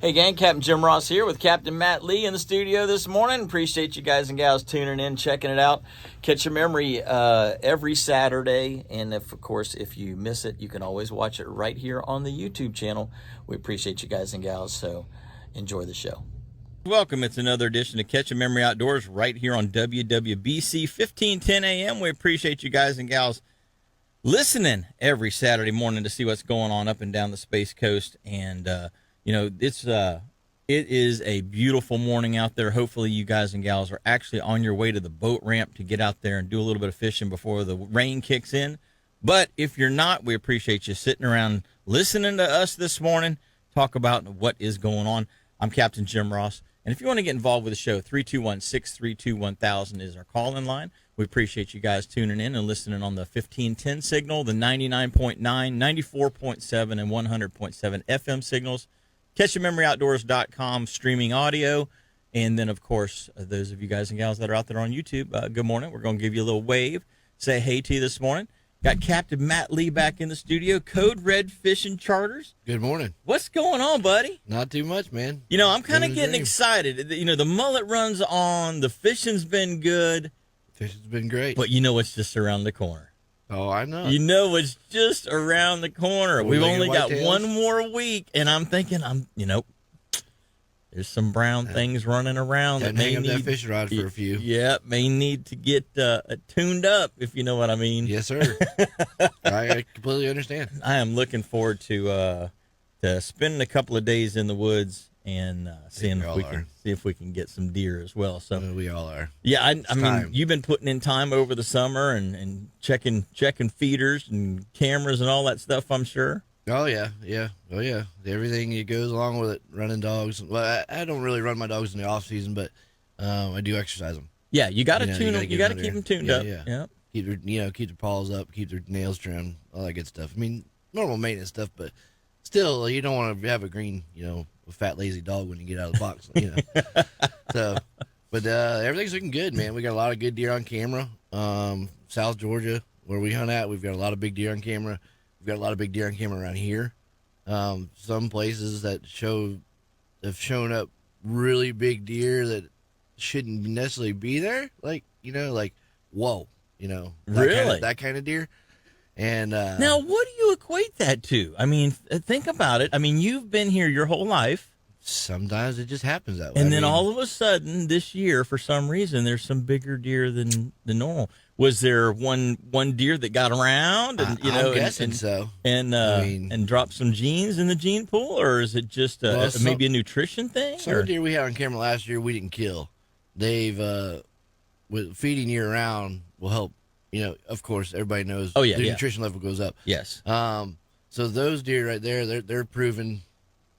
Hey gang, Captain Jim Ross here with Captain Matt Lee in the studio this morning. Appreciate you guys and gals tuning in, checking it out. Catch Your Memory every Saturday, and of course, if you miss it, you can always watch it right here on the YouTube channel. We appreciate you guys and gals, so enjoy the show. Welcome. It's another edition of Catch Your Memory Outdoors right here on WWBC 1510 AM. We appreciate you guys and gals listening every Saturday morning to see what's going on up and down the Space Coast. And you know, it is a beautiful morning out there. Hopefully you guys and gals are actually on your way to the boat ramp to get out there and do a little bit of fishing before the rain kicks in. But if you're not, we appreciate you sitting around listening to us this morning talk about what is going on. I'm Captain Jim Ross. And if you want to get involved with the show, 321-632-1000 is our call-in line. We appreciate you guys tuning in and listening on the 1510 signal, the 99.9, 94.7, and 100.7 FM signals. CatchYourMemoryOutdoors.com streaming audio. And then, of course, those of you guys and gals that are out there on YouTube, good morning. We're going to give you a little wave, say hey to you this morning. Got Captain Matt Lee back in the studio, Code Red Fishing Charters. Good morning. What's going on, buddy? Not too much, man. You know, I'm kind of getting excited. You know, the mullet runs on, the fishing's been good. Fishing's been great. But you know what's just around the corner. Oh, I know. You know it's just around the corner. We've only got one more week, and I'm thinking, there's some brown things running around that may need that fishing rod for a few. Yeah, may need to get tuned up, if you know what I mean. Yes, sir. I completely understand. I am looking forward to spending a couple of days in the woods and seeing if we can get some deer as well. So we all are. Yeah, I mean, you've been putting in time over the summer and checking feeders and cameras and all that stuff, I'm sure. Oh yeah. Oh yeah. Everything that goes along with it. Running dogs. Well, I don't really run my dogs in the off season, but I do exercise them. Yeah, you got to tune them. You got to keep them tuned up. Yeah. Keep their paws up, keep their nails trimmed, all that good stuff. I mean, normal maintenance stuff, but still, you don't want to have a green, a fat lazy dog when you get out of the box. So, but everything's looking good, man. We got a lot of good deer on camera. South Georgia, where we hunt at, we've got a lot of big deer on camera. We've got a lot of big deer on camera around here. Some places that have shown up really big deer that shouldn't necessarily be there. Like whoa, that kind of deer. And now, what do you equate that to? I mean, think about it. I mean, you've been here your whole life. Sometimes it just happens that way. And then all of a sudden, this year, for some reason, there's some bigger deer than normal. Was there one deer that got around? And, I'm guessing so. And dropped some genes in the gene pool, or is it just maybe a nutrition thing? Some deer we had on camera last year we didn't kill. They've with feeding year round will help. Of course, everybody knows. Oh yeah, the nutrition level goes up. Yes. So those deer right there, they're proving.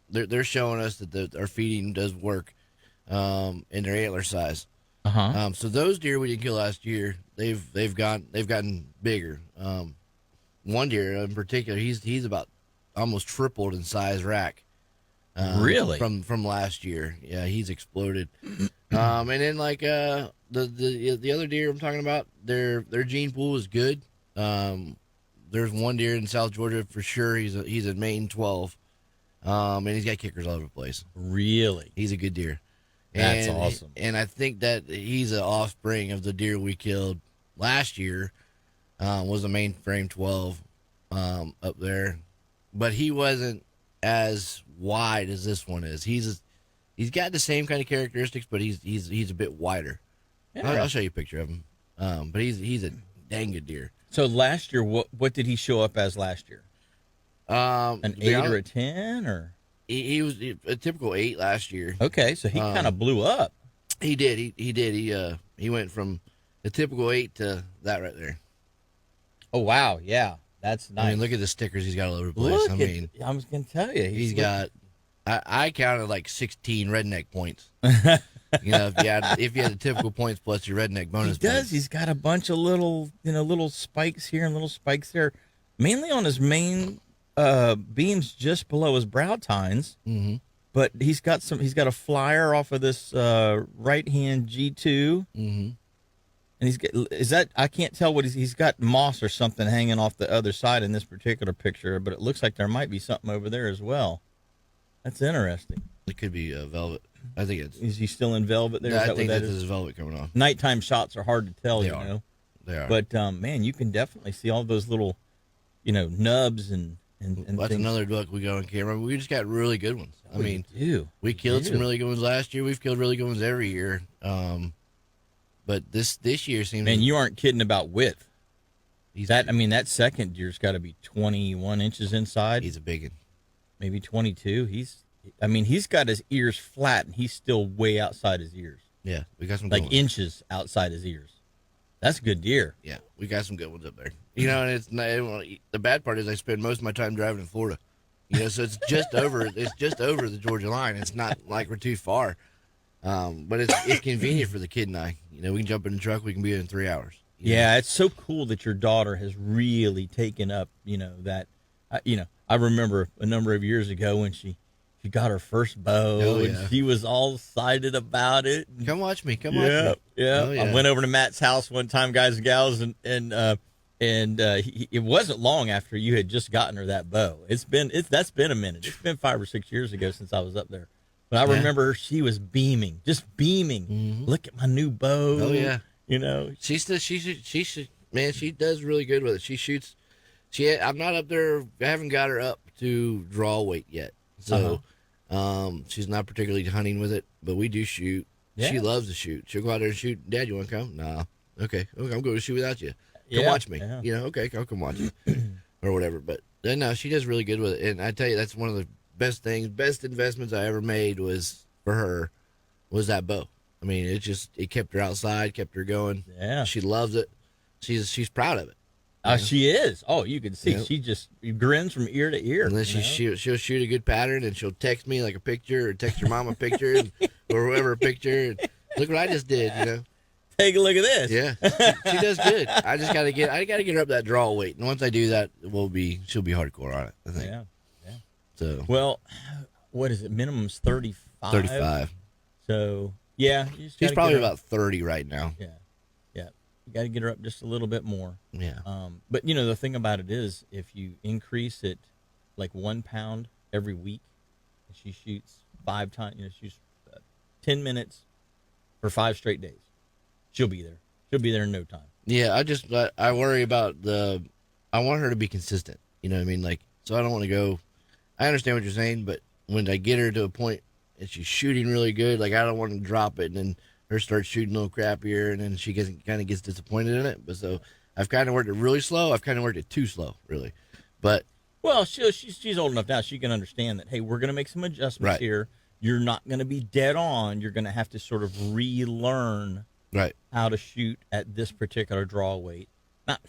They're showing us that our feeding does work, in their antler size. So those deer we didn't kill last year, they've gotten bigger. One deer in particular, he's about almost tripled in size rack. Really? From last year, yeah, he's exploded. And then the other deer I'm talking about, their gene pool is good. There's one deer in South Georgia for sure. He's a main 12. And he's got kickers all over the place. Really? He's a good deer. That's awesome. And I think that he's an offspring of the deer we killed last year. Was a main frame 12 up there. But he wasn't as wide as this one is. He's got the same kind of characteristics, but he's a bit wider. I'll show you a picture of him. But he's a dang good deer. So last year, what did he show up as last year? An 8 or a 10, or he was a typical 8 last year. Okay, so he kind of blew up. He did. He did. He went from the typical 8 to that right there. Oh wow, yeah, that's nice. I mean, look at the stickers he's got all over the place. I was gonna tell you, he's got. I counted like 16 redneck points. If you had the typical points plus your redneck bonus. He does. Points. He's got a bunch of little spikes here and little spikes there, mainly on his main beams just below his brow tines. Mm-hmm. But he's got a flyer off of this right hand G2. Mm-hmm. And I can't tell what he's got moss or something hanging off the other side in this particular picture, but it looks like there might be something over there as well. That's interesting. It could be velvet. I think it's. Is he still in velvet there? Yeah, Is I that think what that that's is? his velvet coming on. Nighttime shots are hard to tell, They you are. know. They are. But man, you can definitely see all those little, nubs and That's things. another look we got on camera. We just got really good ones. I mean, we You killed some do. really good ones last year. We've killed really good ones every year. But this year seems. Man, you aren't kidding about width. he's That second deer's got to be 21 inches inside, He's a big one. maybe 22. He's got his ears flat, and he's still way outside his ears, Yeah, we got some good like ones. inches outside his ears. That's a good deer. Yeah, we got some good ones up there. And it's not, the bad part is I spend most of my time driving in Florida. So it's just over. It's just over the Georgia line. It's not like we're too far, but it's convenient for the kid and I. We can jump in the truck. We can be there in 3 hours. Yeah, it's so cool that your daughter has really taken up, that. I remember a number of years ago when she got her first bow, Oh, yeah. and she was all excited about it. Come watch me. Come watch Yeah, me. yeah. Oh, yeah. I went over to Matt's house one time, guys and gals, and it wasn't long after you had just gotten her that bow. That's been a minute. It's been 5 or 6 years ago since I was up there. But I remember she was beaming, just beaming. Mhm. Look at my new bow. Oh yeah. She does really good with it. She shoots. I'm not up there. I haven't got her up to draw weight yet. So, she's not particularly hunting with it, but we do shoot. Yeah. She loves to shoot. She'll go out there and shoot. Dad, you want to come? Nah. Okay. I'm going to shoot without you. Come Yeah, watch me. yeah. Okay. I'll come watch you or whatever. But no, she does really good with it. And I tell you, that's one of the best investments I ever made was for her was that bow. I mean, it kept her outside, kept her going. Yeah. She loves it. She's proud of it. She is. Oh, you can see. Yeah. She just grins from ear to ear. And then she'll shoot a good pattern, and she'll text me like a picture, or text her mom a picture, or whoever a picture. And look what I just did, Take a look at this. Yeah, she does good. I gotta get her up that draw weight, and once I do that, she'll be hardcore on it. I think. Yeah. So Well, what is it? Minimum's 35. 35. So yeah, you just She's gotta probably get her- about 30 right now. Yeah. You got to get her up just a little bit more. Yeah. But the thing about it is, if you increase it like 1 pound every week, and she shoots 5 times, she's 10 minutes for 5 straight days, she'll be there. She'll be there in no time. Yeah, I worry about I want her to be consistent. You know what I mean? Like, so I don't want to go. I understand what you're saying, but when I get her to a point and she's shooting really good, like I don't want to drop it and then her start shooting a little crappier, and then she kind of gets disappointed in it. But so I've kind of worked it really slow. I've kind of worked it too slow, really. But Well, she's old enough now. She can understand that. Hey, we're going to make some adjustments here. You're not going to be dead on. You're going to have to sort of relearn how to shoot at this particular draw weight. Not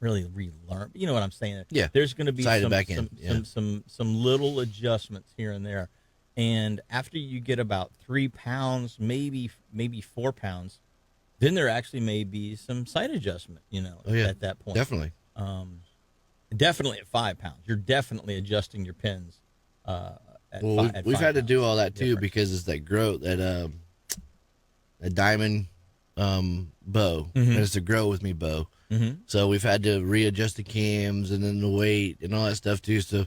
really relearn. But you know what I'm saying? Yeah. There's going to be some some little adjustments here and there. And after you get about 3 pounds, maybe 4 pounds, then there actually may be some sight adjustment, at that point. Definitely. Definitely at 5 pounds. You're definitely adjusting your pins. We've had to do all that too different. because it's that a diamond bow, and it's a grow with me bow. Mm-hmm. So we've had to readjust the cams and then the weight and all that stuff too. So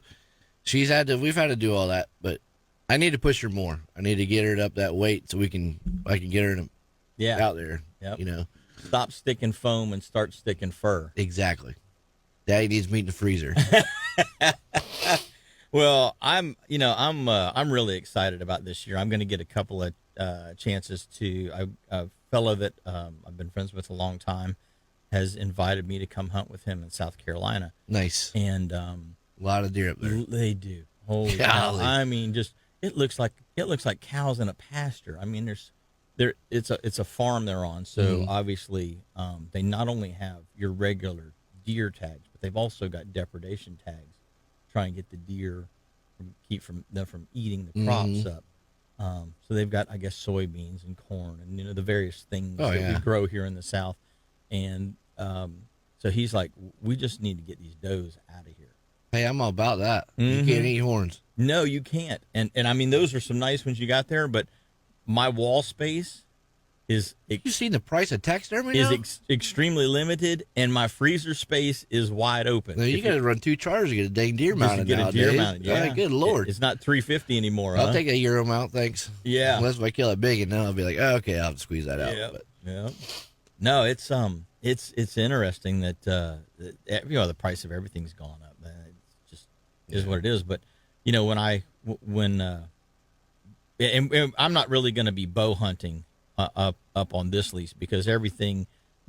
we've had to do all that, but I need to push her more. I need to get her up that weight so I can get her out there. Yep. Stop sticking foam and start sticking fur. Exactly. Daddy needs meat in the freezer. Well, I'm really excited about this year. I'm going to get a couple of chances to a fellow that I've been friends with a long time has invited me to come hunt with him in South Carolina. Nice. And a lot of deer up there. They do. Holy cow. I mean, just it looks like cows in a pasture. I mean, it's a farm they're on, so obviously they not only have your regular deer tags, but they've also got depredation tags, try and get the deer from eating the crops up. So they've got, I guess, soybeans and corn and the various things that we grow here in the South. And so he's like, we just need to get these does out of here. Hey, I'm all about that. You can't eat horns. No, you can't. And I mean, those are some nice ones you got there, but my wall space You seen the price of taxidermy is now? extremely limited, and my freezer space is wide open. Now, you got to run 2 chargers to get a dang deer just mounted to get nowadays. a deer mounted. Yeah, Good Lord. It's not $350 anymore. I'll huh? take a Euro mount, thanks. Yeah. Unless if I kill a big one, then I'll be like, oh, okay, I'll have to squeeze that out. Yeah. But. Yeah. No, it's interesting that the price of everything's gone up. Man. It just is what it is. But when and I'm not really going to be bow hunting up on this lease because the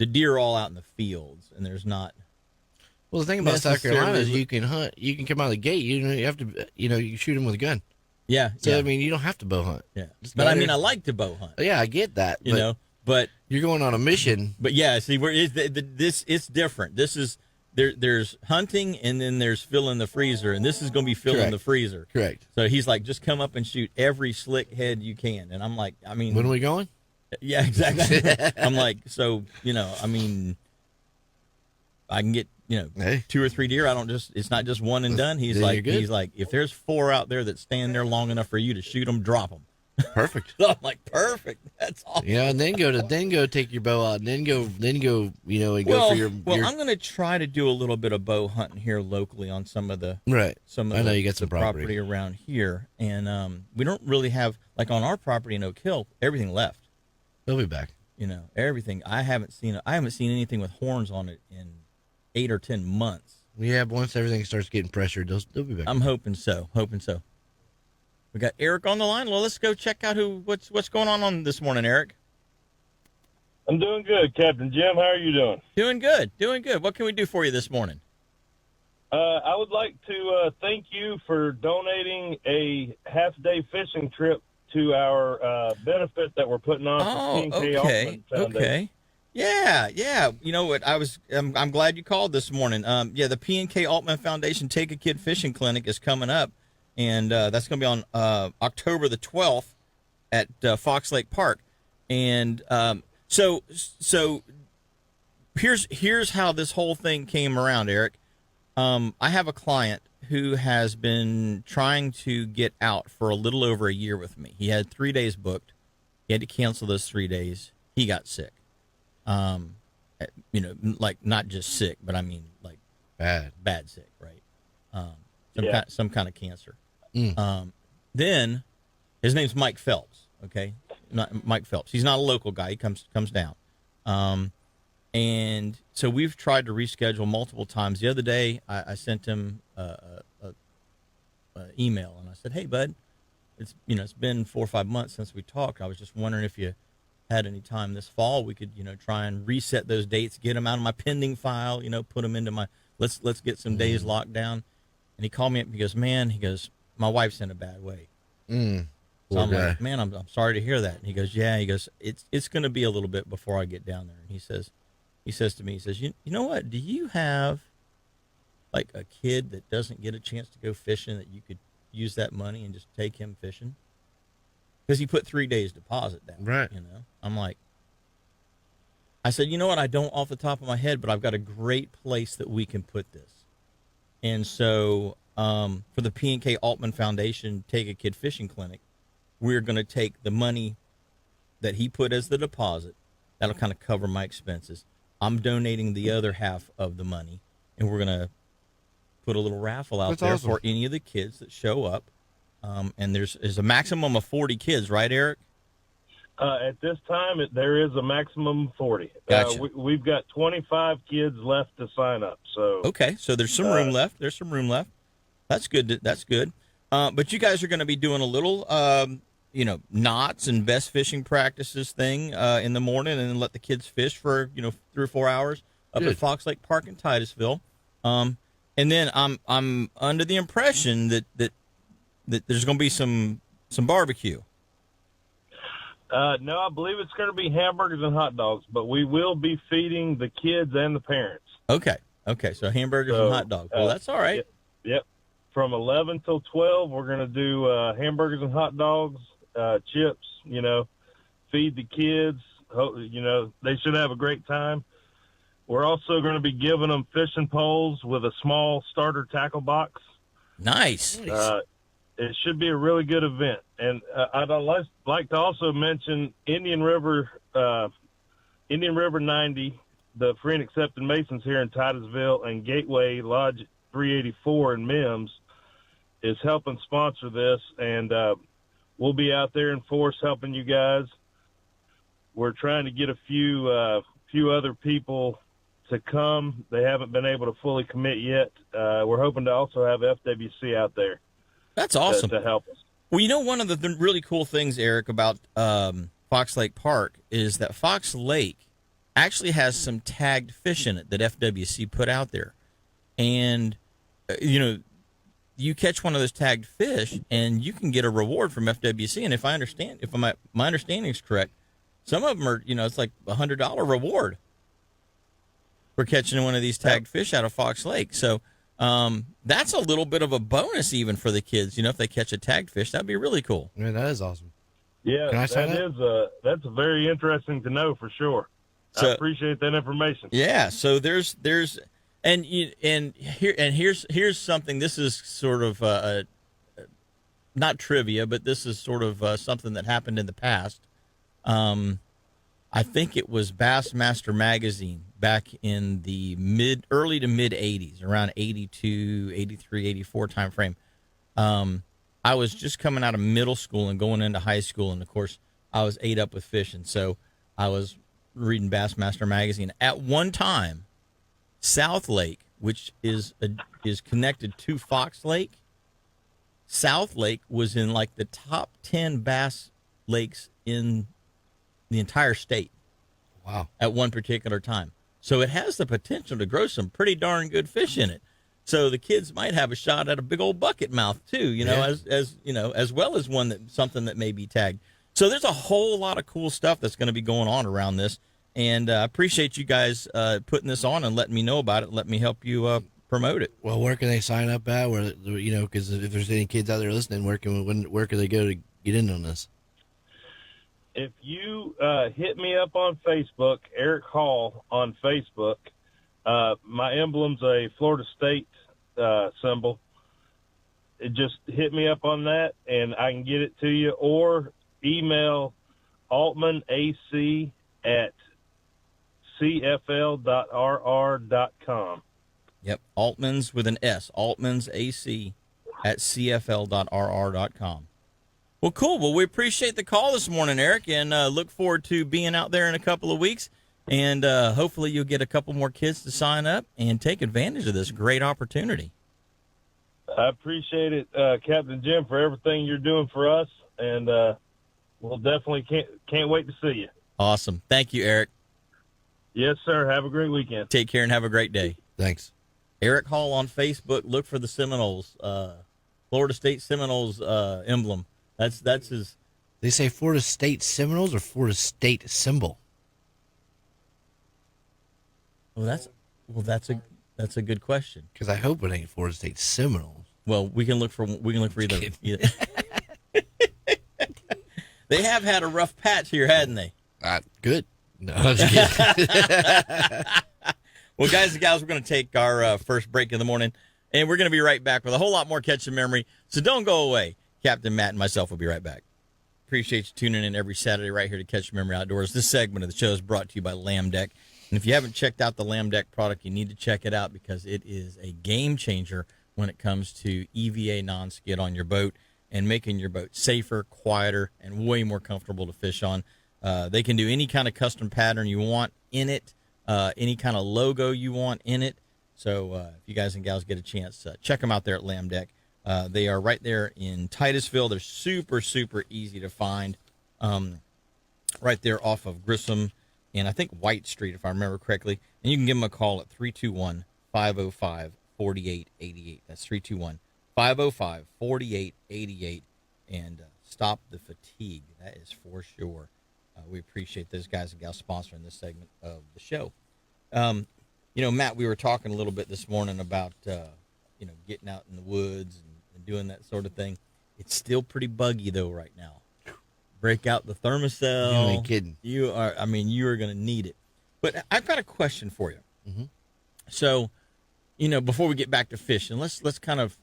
deer are all out in the fields, and there's not. Well, the thing about South necessarily- Carolina is you can hunt. You can come out of the gate. You have to. You can shoot them with a gun. Yeah. So yeah, I mean, you don't have to bow hunt. yeah. It's But I better- mean, I like to bow hunt. Yeah, I get that. But you're going on a mission. But yeah, see, this it's different. This is there's hunting, and then there's filling the freezer, and this is going to be filling Correct. the freezer. Correct. So he's like, just come up and shoot every slick head you can, and I'm like, I mean, When are we going? yeah, exactly. I'm like, so I mean, I can get Hey. 2 or 3 deer. It's not just one and done. He's Then like, you're good. if there's 4 out there that stand there long enough for you to shoot them, drop them. Perfect. So I'm like, perfect. That's all. And then go take your bow out, and then go and go for your. I'm going to try to do a little bit of bow hunting here locally on some of the Right. some of I know the, you got some the property around here, and we don't really have like on our property in Oak Hill, everything left. They'll be back. Everything. I haven't seen anything with horns on it in 8 or 10 months. Yeah, but once everything starts getting pressured, they'll be back. I'm hoping so. We got Eric on the line. Well, let's go check out what's going on this morning, Eric. I'm doing good, Captain Jim. How are you doing? Doing good. What can we do for you this morning? I would like to thank you for donating a half-day fishing trip to our benefit that we're putting on for P&K Altman Foundation. Okay. Yeah. You know what? I'm glad you called this morning. The P&K Altman Foundation Take a Kid Fishing Clinic is coming up, and that's going to be on October the 12th at Fox Lake Park. And so here's how this whole thing came around, Eric. I have a client who has been trying to get out for a little over a year with me. He had 3 days booked. He had to cancel those 3 days. He got sick. Like not just sick, but I mean like bad sick, right? Some kind of cancer. Then his name's Mike Phelps. Okay. Not Mike Phelps. He's not a local guy. He comes down. And so we've tried to reschedule multiple times. The other day I sent him a email and I said, "Hey bud, it's been 4 or 5 months since we talked. I was just wondering if you had any time this fall we could try and reset those dates, get them out of my pending file, put them into my let's get some days locked down." And he called me up and he goes, "My wife's in a bad way." So I'm like, "Man, I'm sorry to hear that." And he goes, it's going to be a little bit before I get down there. And he says to me, you know what, do you have like a kid that doesn't get a chance to go fishing that you could use that money and just take him fishing? Because he put 3 days deposit down. Right. I'm like, I said, you know what? I don't off the top of my head, but I've got a great place that we can put this. And so for the P&K Altman Foundation Take a Kid Fishing Clinic, we're going to take the money that he put as the deposit. That'll kind of cover my expenses. I'm donating the other half of the money, and we're going to put a little raffle out there for any of the kids that show up. And there's a maximum of 40 kids, right, Eric? At this time, there is a maximum of 40. Gotcha. We've got 25 kids left to sign up. So okay, so there's some room left. That's good. That's good. But you guys are going to be doing a little, knots and best fishing practices thing in the morning, and then let the kids fish for 3 or 4 hours up at Fox Lake Park in Titusville. And then I'm under the impression that there's going to be some barbecue. No, I believe it's going to be hamburgers and hot dogs, but we will be feeding the kids and the parents. Okay. So hamburgers and hot dogs. Well, that's all right. Yep. From 11 till 12, we're going to do hamburgers and hot dogs, chips, feed the kids. They should have a great time. We're also going to be giving them fishing poles with a small starter tackle box. Nice. it should be a really good event. And I'd like to also mention Indian River 90, the Free and Accepted Masons here in Titusville, and Gateway Lodge 384 in Mims is helping sponsor this, and we'll be out there in force helping you guys. We're trying to get a few other people to come. They haven't been able to fully commit yet. We're hoping to also have FWC out there. That's awesome. To help us. Well, you know, one of the really cool things, Eric, about Fox Lake Park is that Fox Lake actually has some tagged fish in it that FWC put out there. And, you know, you catch one of those tagged fish and you can get a reward from FWC. And if my understanding is correct, some of them are, you know, it's like $100 reward for catching one of these tagged fish out of Fox Lake. So that's a little bit of a bonus even for the kids. You know, if they catch a tagged fish, that'd be really cool. Yeah, that is awesome. Yeah, that's very interesting to know for sure. So, I appreciate that information. Yeah, so here's something. This is sort of not trivia, but this is sort of something that happened in the past. I think it was Bassmaster Magazine back in the early to mid 80s, around 82, 83, 84 time frame. I was just coming out of middle school and going into high school, and of course I was ate up with fishing, so I was reading Bassmaster Magazine. At one time, South Lake, which is connected to Fox Lake, South Lake was in like the top 10 bass lakes in the entire state. Wow. At one particular time. So it has the potential to grow some pretty darn good fish in it. So the kids might have a shot at a big old bucket mouth too, you know, as you know, as well as something that may be tagged. So there's a whole lot of cool stuff that's going to be going on around this. And I appreciate you guys putting this on and letting me know about it. Let me help you promote it. Well, where can they sign up at? Where, you know, because if there's any kids out there listening, where can they go to get in on this? If you hit me up on Facebook, Eric Hall on Facebook, my emblem's a Florida State symbol. Just hit me up on that, and I can get it to you, or email altmanac@cfl.rr.com. Yep, Altman's with an S, altmansac@cfl.rr.com. Well, cool. Well, we appreciate the call this morning, Eric, and look forward to being out there in a couple of weeks. And hopefully you'll get a couple more kids to sign up and take advantage of this great opportunity. I appreciate it, Captain Jim, for everything you're doing for us, and we'll definitely can't wait to see you. Awesome. Thank you, Eric. Yes, sir. Have a great weekend. Take care and have a great day. Thanks. Eric Hall on Facebook. Look for the Seminoles, Florida State Seminoles emblem. That's his. They say Florida State Seminoles or Florida State symbol. Well, that's a good question. Because I hope it ain't Florida State Seminoles. Well, we can look for either. They have had a rough patch here, hadn't they? Good. No, I'm just kidding. Well, guys and gals, we're going to take our first break in the morning, and we're going to be right back with a whole lot more Catch and Memory. So don't go away. Captain Matt and myself will be right back. Appreciate you tuning in every Saturday right here to Catch and Memory Outdoors. This segment of the show is brought to you by Lamb Deck. And if you haven't checked out the Lamb Deck product, you need to check it out because it is a game changer when it comes to EVA non-skid on your boat and making your boat safer, quieter, and way more comfortable to fish on. They can do any kind of custom pattern you want in it, any kind of logo you want in it. So if you guys and gals get a chance, check them out there at Lamb Deck. They are right there in Titusville. They're super, super easy to find, right there off of Grissom and I think White Street, if I remember correctly. And you can give them a call at 321-505-4888. That's 321-505-4888. And stop the fatigue. That is for sure. We appreciate those guys and gals sponsoring this segment of the show. You know, Matt, we were talking a little bit this morning about, getting out in the woods and doing that sort of thing. It's still pretty buggy, though, right now. Break out the thermocell. You ain't kidding. You are going to need it. But I've got a question for you. Mm-hmm. So, before we get back to fishing, let's kind of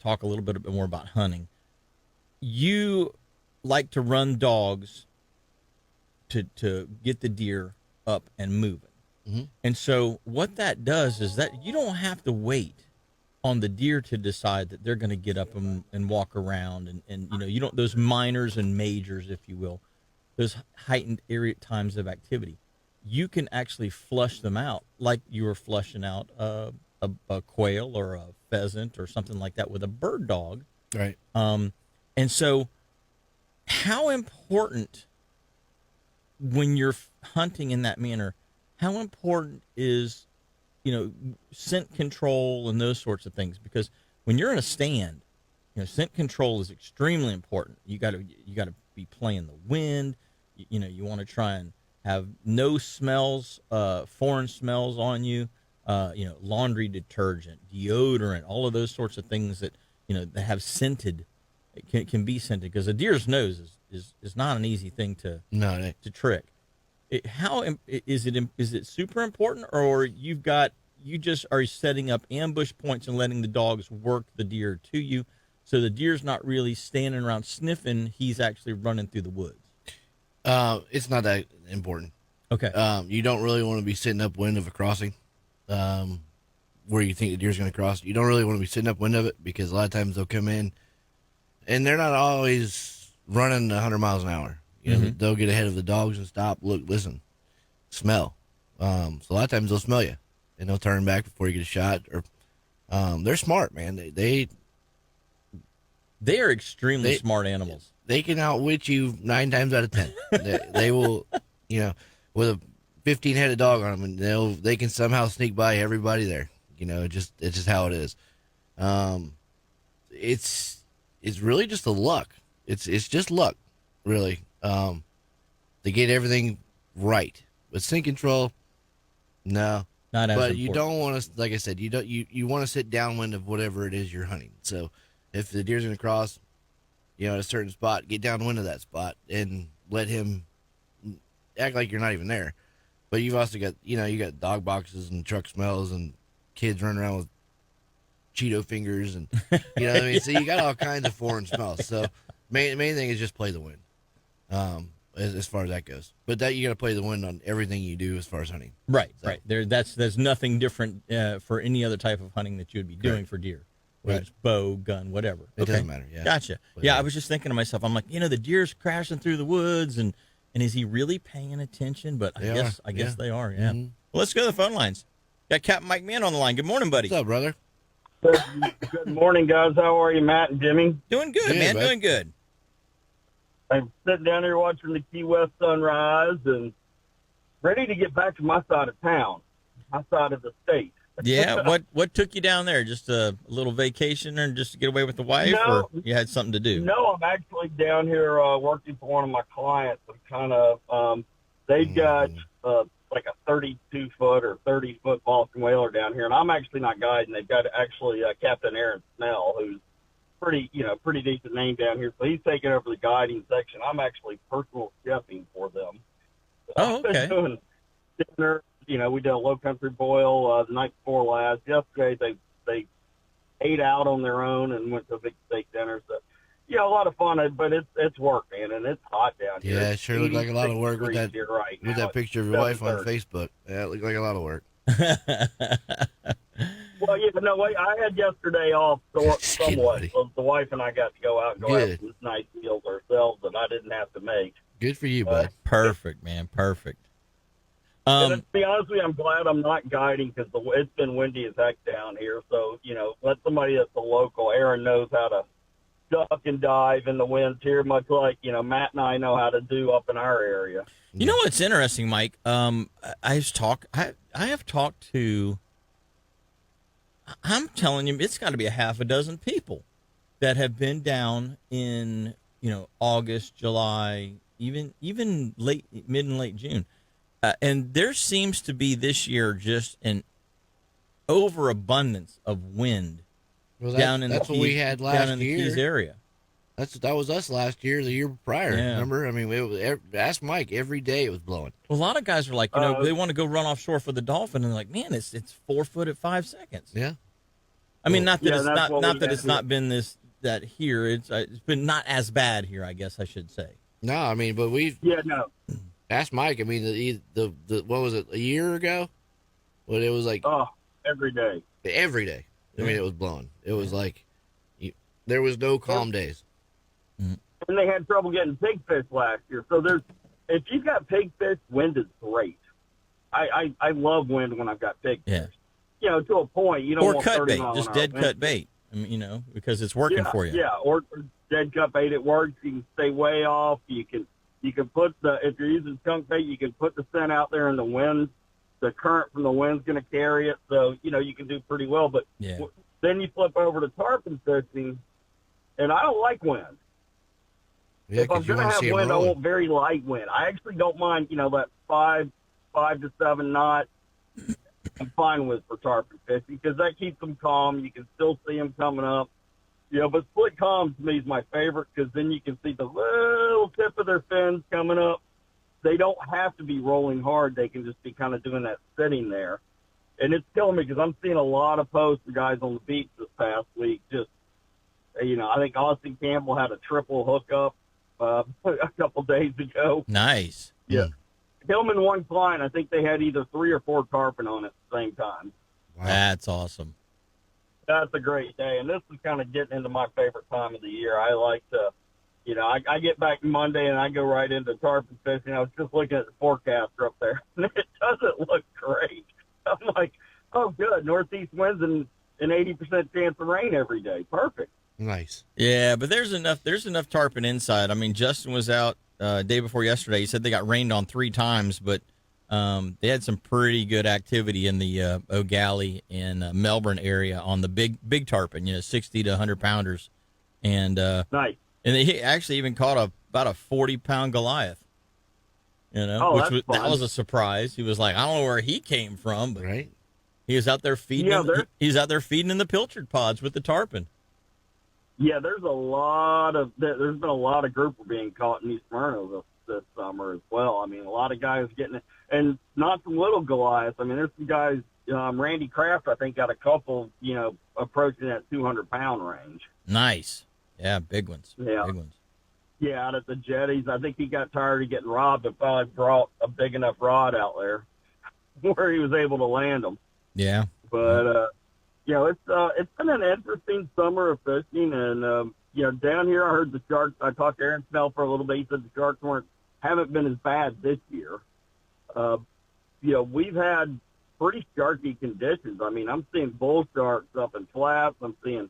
talk a little bit more about hunting. you like to run dogs to get the deer up and moving. Mm-hmm. And so what that does is that you don't have to wait on the deer to decide that they're going to get up and walk around and you don't, those minors and majors, if you will, those heightened area times of activity. You can actually flush them out like you were flushing out a quail or a pheasant or something like that with a bird dog. Right. And so how important, when you're hunting in that manner, how important is, scent control and those sorts of things? Because when you're in a stand, scent control is extremely important. You got to be playing the wind. You want to try and have no smells, foreign smells on you. Laundry detergent, deodorant, all of those sorts of things that that have scented, can be scented, because a deer's nose is not an easy thing to trick. How is it super important, or you just are setting up ambush points and letting the dogs work the deer to you, so the deer's not really standing around sniffing, he's actually running through the woods? It's not that important. Okay. You don't really want to be sitting upwind of a crossing, where you think the deer's going to cross. You don't really want to be sitting upwind of it, because a lot of times they'll come in, and they're not always running 100 miles an hour. They'll get ahead of the dogs and stop, look, listen, smell. So a lot of times they'll smell you, and they'll turn back before you get a shot. Or they're smart, man. They are extremely smart animals. They can outwit you 9 times out of 10. they will, with a 15-headed dog on them, and they can somehow sneak by everybody there. It's just how it is. It's really just the luck. It's just luck, really. To get everything right. With scent control, no. Not as but important. You don't want to, like I said, you want to sit downwind of whatever it is you're hunting. So if the deer's going to cross, at a certain spot, get downwind of that spot and let him act like you're not even there. But you've also got, you got dog boxes and truck smells and kids running around with Cheeto fingers and, what I mean? So you got all kinds of foreign smells. So main thing is just play the wind. As far as that goes, but that you got to play the wind on everything you do as far as hunting. Right, so. Right. There's nothing different for any other type of hunting that you would be doing for deer, whether it's bow, gun, whatever. It doesn't matter. Yeah. Gotcha. Yeah, I was just thinking to myself, I'm like, the deer's crashing through the woods, and is he really paying attention? But I guess they are. Yeah. Mm-hmm. Well, let's go to the phone lines. Got Capt Mike Mann on the line. Good morning, buddy. What's up, brother? Good morning, guys. How are you, Matt and Jimmy? Doing good, man. Bud. Doing good. I'm sitting down here watching the Key West sunrise and ready to get back to my side of town, my side of the state. Yeah. What took you down there? Just a little vacation, or just to get away with the wife, or you had something to do? No, I'm actually down here working for one of my clients. I'm kind of they've got like a 32-foot or 30-foot Boston whaler down here, and I'm actually not guiding. They've got actually Captain Aaron Snell, who's pretty decent name down here. So he's taking over the guiding section. I'm actually personal chefing for them. So Oh, okay. I've been doing dinner. We did a low country boil the night before last. Yesterday they ate out on their own and went to a big steak dinner. So a lot of fun, but it's work, man, and it's hot down here. Yeah, it sure looked like a lot of work with that that picture of your wife on Facebook. Yeah, it looked like a lot of work. Well, I had yesterday off somewhat. So the wife and I got to go out and have some nice meals ourselves that I didn't have to make. Good for you, bud. Perfect, man. Perfect. And to be honest with you, I'm glad I'm not guiding, because it's been windy as heck down here. So, let somebody that's a local. Aaron knows how to duck and dive in the winds here, much like, Matt and I know how to do up in our area. You know what's interesting, Mike? I have talked to, I'm telling you, it's got to be a half a dozen people that have been down in, August, July, even mid and late June. And there seems to be this year just an overabundance of wind down in that's what we had last the year. Keys area. That was us last year, the year prior. Yeah. Remember? I mean, ask Mike. Every day it was blowing. Well, a lot of guys are like, they want to go run offshore for the dolphin, and they're like, man, it's 4 foot at 5 seconds. Yeah. I mean, not that Yeah, it's not that it's not been this that here. It's been not as bad here, I guess I should say. No, I mean, but no. asked Mike. I mean, the what was it, a year ago? When it was like Every day. every day. I mean, it was blowing. It was like there was no calm days. And they had trouble getting pigfish last year. So if you've got pigfish, wind is great. I love wind when I've got pigfish. Yeah. You know, to a point, you don't Or want cut 30 bait, mile just an hour dead wind. cut bait. I mean, you know, because it's working for you. Yeah, or dead cut bait. It works. You can stay way off. You can put if you're using skunk bait, you can put the scent out there, and the wind, the current from the wind's going to carry it. So you can do pretty well. But then you flip over to tarpon fishing, and I don't like wind. Yeah, If I'm going to have wind, I want very light wind. I actually don't mind, that 5 to 7 knot. I'm fine with for tarpon fishing because that keeps them calm. You can still see them coming up. But split calm to me is my favorite because then you can see the little tip of their fins coming up. They don't have to be rolling hard. They can just be kind of doing that sitting there. And it's killing me because I'm seeing a lot of posts of guys on the beach this past week. Just, I think Austin Campbell had a triple hookup a couple days ago. Nice. Yeah. Him and one client, I think they had either 3 or 4 tarpon on at the same time. Wow. That's awesome. That's a great day, and this is kind of getting into my favorite time of the year. I like to, I get back Monday and I go right into tarpon fishing. I was just looking at the forecaster up there, and it doesn't look great. I'm like, oh, good, northeast winds and an 80% chance of rain every day. Perfect. Nice. Yeah, but there's enough tarpon inside. I mean, Justin was out day before yesterday. He said they got rained on 3 times, but they had some pretty good activity in the O'Galley and Melbourne area on the big tarpon, 60 to 100 pounders. And nice. And they actually even caught about a 40-pound Goliath, that was a surprise. He was like, I don't know where he came from, but right. He was out there feeding. He's out there feeding in the pilchard pods with the tarpon. Yeah, there's been a lot of grouper being caught in East Smyrna this summer as well. I mean, a lot of guys getting it, and not some little Goliaths. I mean, there's some guys. Randy Kraft, I think, got a couple, approaching that 200-pound range. Nice. Yeah, big ones. Yeah. Big ones. Yeah, out at the jetties. I think he got tired of getting robbed and finally brought a big enough rod out there where he was able to land them. Yeah. But, it's been an interesting summer of fishing. And, down here I heard the sharks. I talked to Aaron Snell for a little bit. He said the sharks haven't been as bad this year. We've had pretty sharky conditions. I mean, I'm seeing bull sharks up in flats. I'm seeing,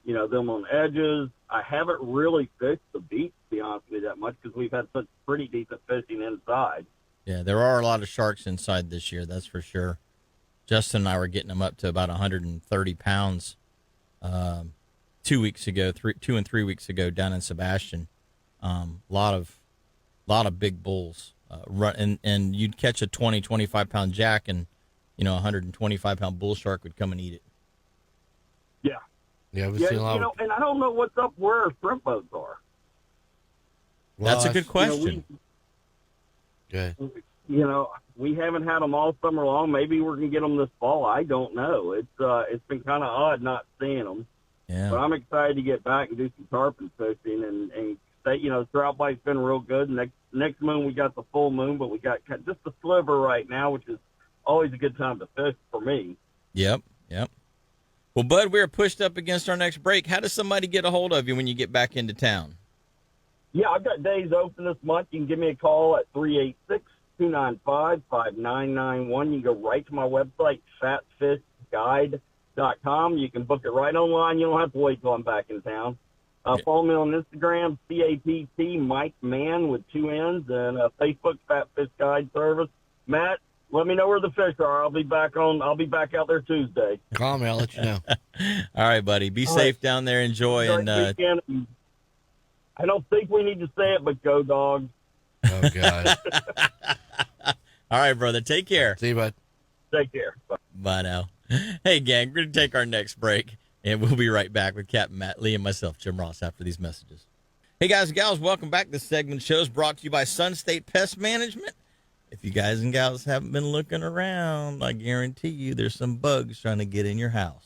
them on edges. I haven't really fished the beach, to be honest with you, that much because we've had such pretty decent fishing inside. Yeah, there are a lot of sharks inside this year, that's for sure. Justin and I were getting them up to about 130 pounds 2 weeks ago, 2 and 3 weeks ago down in Sebastian. Lot of big bulls. And you'd catch a 20, 25-pound jack and, a 125-pound bull shark would come and eat it. Yeah. Yeah, we've seen a lot and I don't know what's up where our shrimp boats are. Well, that's a good question. Good. We haven't had them all summer long. Maybe we're going to get them this fall. I don't know. It's been kind of odd not seeing them. Yeah. But I'm excited to get back and do some tarpon fishing and stay, trout bite's been real good. Next moon we got the full moon, but we got just a sliver right now, which is always a good time to fish for me. Yep. Well, Bud, we're pushed up against our next break. How does somebody get a hold of you when you get back into town? Yeah, I've got days open this month. You can give me a call at 386-295-5991. You can go right to my website, fatfishguide.com. You can book it right online. You don't have to wait till I'm back in town. Follow me on Instagram, CAPT Mike Mann with 2 N's, and Facebook, Fat Fish Guide Service. Matt, let me know where the fish are. I'll be back out there Tuesday. Call me. I'll let you know. All right, buddy. Be safe down there. Enjoy. I don't think we need to say it, but go dogs. Oh, God. All right, brother. Take care. See you, bud. Take care. Bye. Bye now. Hey, gang. We're going to take our next break, and we'll be right back with Captain Matt Lee and myself, Jim Ross, after these messages. Hey, guys and gals. Welcome back. This segment show is brought to you by Sun State Pest Management. If you guys and gals haven't been looking around, I guarantee you there's some bugs trying to get in your house.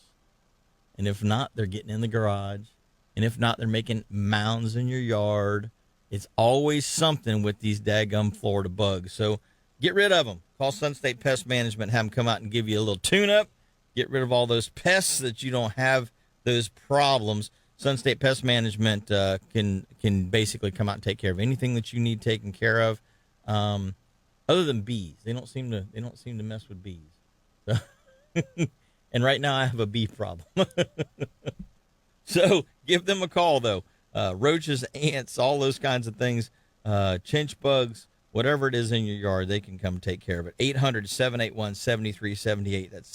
And if not, they're getting in the garage, And if not, they're making mounds in your yard. It's always something with these daggum Florida bugs. So get rid of them. Call Sun State Pest Management, have them come out and give you a little tune-up. Get rid of all those pests so that you don't have those problems. Sun State Pest Management can basically come out and take care of anything that you need taken care of. Other than bees, they don't seem to mess with bees. So, and right now I have a bee problem. So give them a call though. Roaches, ants, all those kinds of things, chinch bugs, whatever it is in your yard, they can come take care of it. 800-781-7378. That's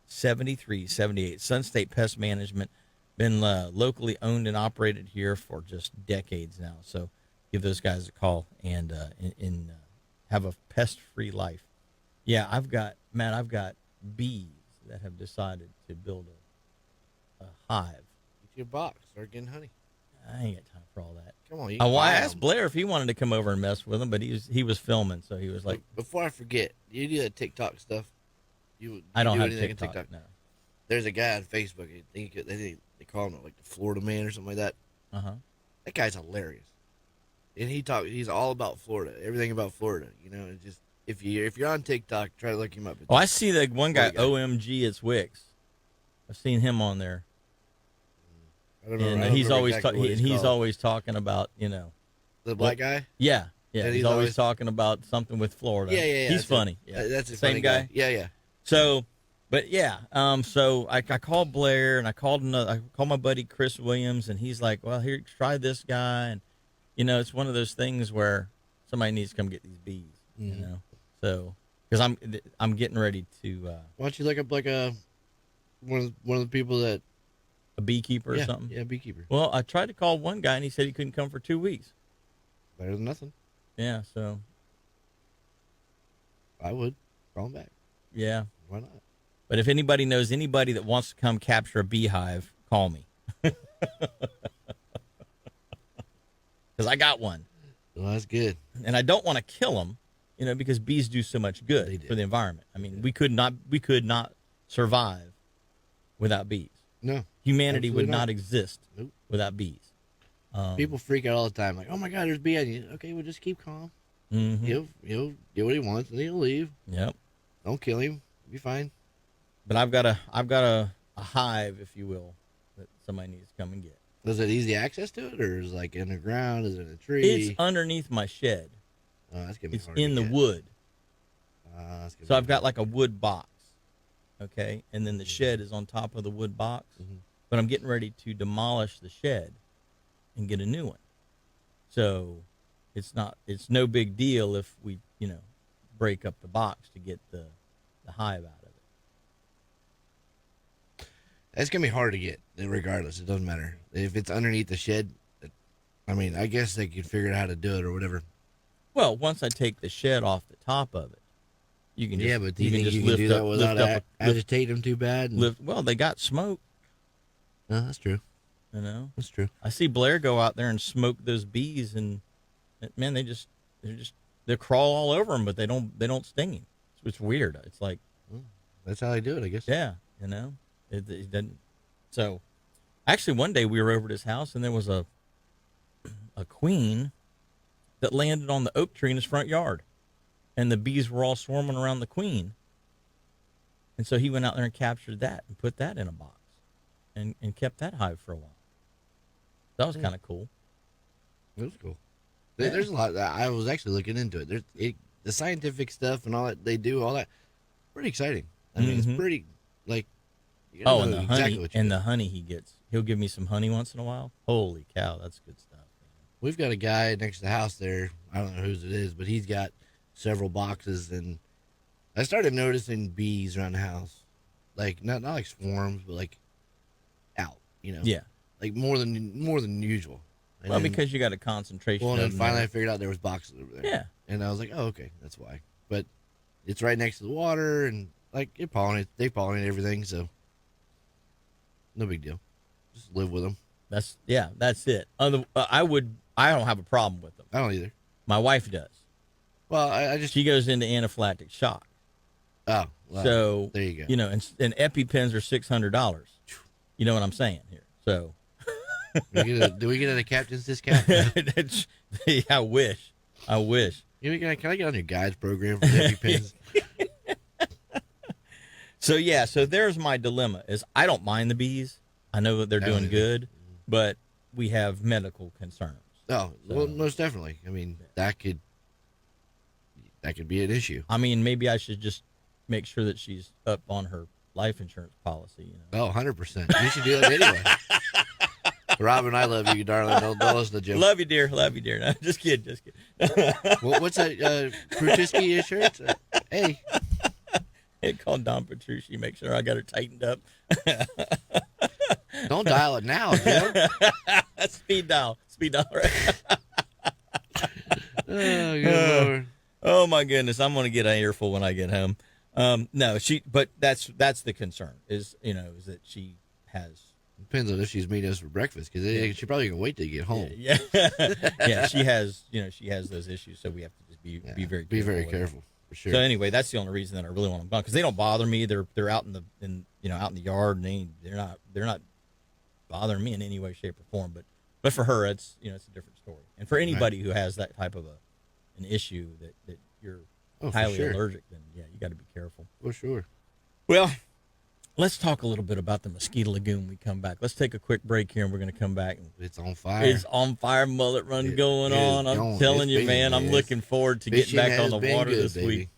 781-7378. Sun State Pest Management, been locally owned and operated here for just decades now. So give those guys a call and have a pest-free life. Yeah, I've got bees that have decided to build a hive. Get your box. Start getting honey. I ain't got time for all that. Come on. I asked Blair if he wanted to come over and mess with him, but he was filming, so he was like. Before I forget, you do that TikTok stuff. I don't have anything TikTok. on TikTok. No. There's a guy on Facebook. They call him like the Florida Man or something like that. That guy's hilarious, and he's all about Florida, everything about Florida. You know, and just if you're on TikTok, try to look him up. Oh, I see that one guy, OMG, it's Wicks. I've seen him on there. I don't know. And he's always always talking about, the black guy. Yeah. He's always talking about something with Florida. Yeah. He's funny. That's the same guy. Yeah. So, but yeah. So I called Blair and I called my buddy Chris Williams, and he's like, "Well, here, try this guy." And it's one of those things where somebody needs to come get these bees. So because I'm getting ready to. Why don't you look up like one of the people that. A beekeeper or something? Yeah, beekeeper. Well, I tried to call one guy, and he said he couldn't come for 2 weeks. Better than nothing. Yeah, so. I would. Call him back. Yeah. Why not? But if anybody knows anybody that wants to come capture a beehive, call me. Because I got one. Well, that's good. And I don't want to kill them, because bees do so much good for the environment. I mean, we could not survive without bees. No. Humanity would not exist without bees. People freak out all the time, like, "Oh my God, there's a bee on you." Okay, well, just keep calm. Mm-hmm. He'll get what he wants, and he'll leave. Yep. Don't kill him. Be fine. But I've got a hive, if you will, that somebody needs to come and get. Is it easy access to it, or is it like in the ground? Is it in a tree? It's underneath my shed. Oh, that's gonna be it's hard in to the get. wood. So I've got like a wood box. Okay, and then the shed is on top of the wood box. Mm-hmm. But I'm getting ready to demolish the shed and get a new one. So it's no big deal if we, break up the box to get the hive out of it. It's gonna be hard to get, regardless. It doesn't matter if it's underneath the shed. I mean, I guess they could figure out how to do it or whatever. Well, once I take the shed off the top of it, you can just but do you think you can do that without agitating them too bad? Well, they got smoke. No, that's true. That's true. I see Blair go out there and smoke those bees, and man, they crawl all over him, but they don't sting him. It's weird. It's like that's how they do it, I guess. Yeah, it doesn't. So, actually, one day we were over at his house, and there was a queen that landed on the oak tree in his front yard, and the bees were all swarming around the queen. And so he went out there and captured that and put that in a box, and kept that hive for a while. That was kind of cool. It was cool. There's a lot. I was actually looking into it. The scientific stuff and all that they do, all that, pretty exciting. I mean, it's pretty like. And the honey, the honey he gets. He'll give me some honey once in a while. Holy cow, that's good stuff. We've got a guy next to the house there. I don't know whose it is, but he's got several boxes, and I started noticing bees around the house, like not like swarms, but like out. Yeah, like more than usual. And well, because you got a concentration. Well, and then finally I figured out there was boxes over there. Yeah, and I was like, oh, okay, that's why. But it's right next to the water, and like they pollinate everything, so no big deal. Just live with them. That's it. I don't have a problem with them. I don't either. My wife does. Well, she goes into anaphylactic shock. Oh, well, so there you go. And EpiPens are $600. You know what I'm saying here. So Do we get a captain's discount? I wish. Can I get on your guides program for EpiPens? So there's my dilemma. Is I don't mind the bees. I know that they're doing good, but we have medical concerns. Oh, well, most definitely. I mean, that could be an issue. I mean, maybe I should just make sure that she's up on her life insurance policy. Oh, 100%. You should do it anyway. Rob and I love you, darling. Don't listen to Jim. Love you, dear. No, just kidding. What's that? Prutisky insurance? Hey. It called Don Petrucci. Make sure I got her tightened up. Don't dial it now, Jim. Speed dial. Right? Oh, good Lord. Oh my goodness, I'm gonna get an earful when I get home. No, but that's the concern is that she has. Depends on if she's meeting us for breakfast because she probably gonna wait till you get home. Yeah, yeah, she has those issues, so we have to just be very careful. For sure. So anyway, that's the only reason that I really want them gone because they don't bother me. They're out in the yard and they're not bothering me in any way, shape, or form. But for her, it's it's a different story. And for anybody who has that type of an issue that you're highly allergic, then yeah, you got to be careful. For sure. Well, let's talk a little bit about the Mosquito Lagoon when we come back. Let's take a quick break here, and we're going to come back. It's on fire. It's on fire, mullet run going on. I'm telling you, man, I'm looking forward to getting back on the water this week.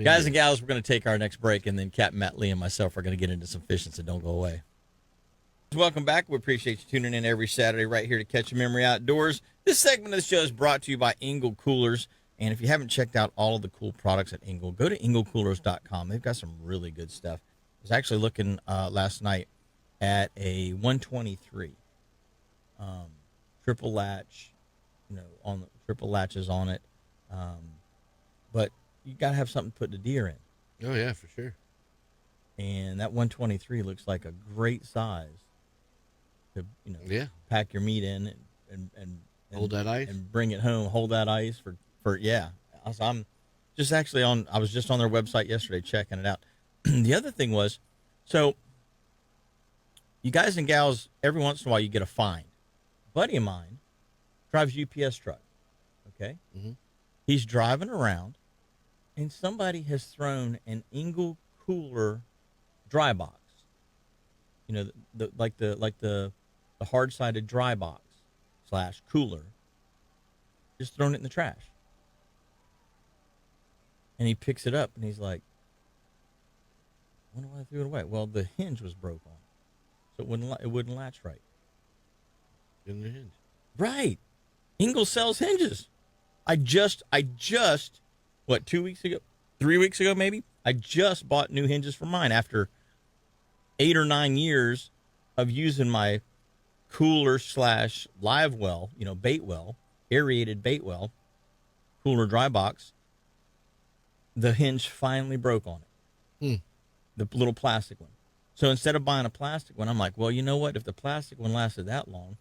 Guys and gals, we're going to take our next break, and then Capt, Matt, Lee, and myself are going to get into some fishing, so don't go away. Welcome back. We appreciate you tuning in every Saturday right here to Catch a Memory Outdoors. This segment of the show is brought to you by Engel Coolers. And if you haven't checked out all of the cool products at Engel, go to engelcoolers.com. They've got some really good stuff. I was actually looking last night at a 123 triple latch, on the triple latches on it. But you got to have something to put the deer in. Oh, yeah, for sure. And that 123 looks like a great size to, pack your meat in and hold that ice and bring it home. Hold that ice for I'm just actually I was just on their website yesterday checking it out. The other thing was, so you guys and gals, every once in a while you get a find. A buddy of mine drives UPS truck. Okay. Mm-hmm. He's driving around and somebody has thrown an Engel cooler dry box. The hard-sided dry box / cooler, just thrown it in the trash. And he picks it up and he's like, I wonder why I threw it away. Well, the hinge was broke on, so it wouldn't latch right. In the hinge. Right. Engel sells hinges. I just 2 weeks ago, 3 weeks ago maybe, I just bought new hinges for mine after 8 or 9 years of using my cooler / live well, bait well, aerated bait well, cooler dry box. The hinge finally broke on it. The little plastic one. So instead of buying a plastic one, I'm like, well, you know what? If the plastic one lasted that long,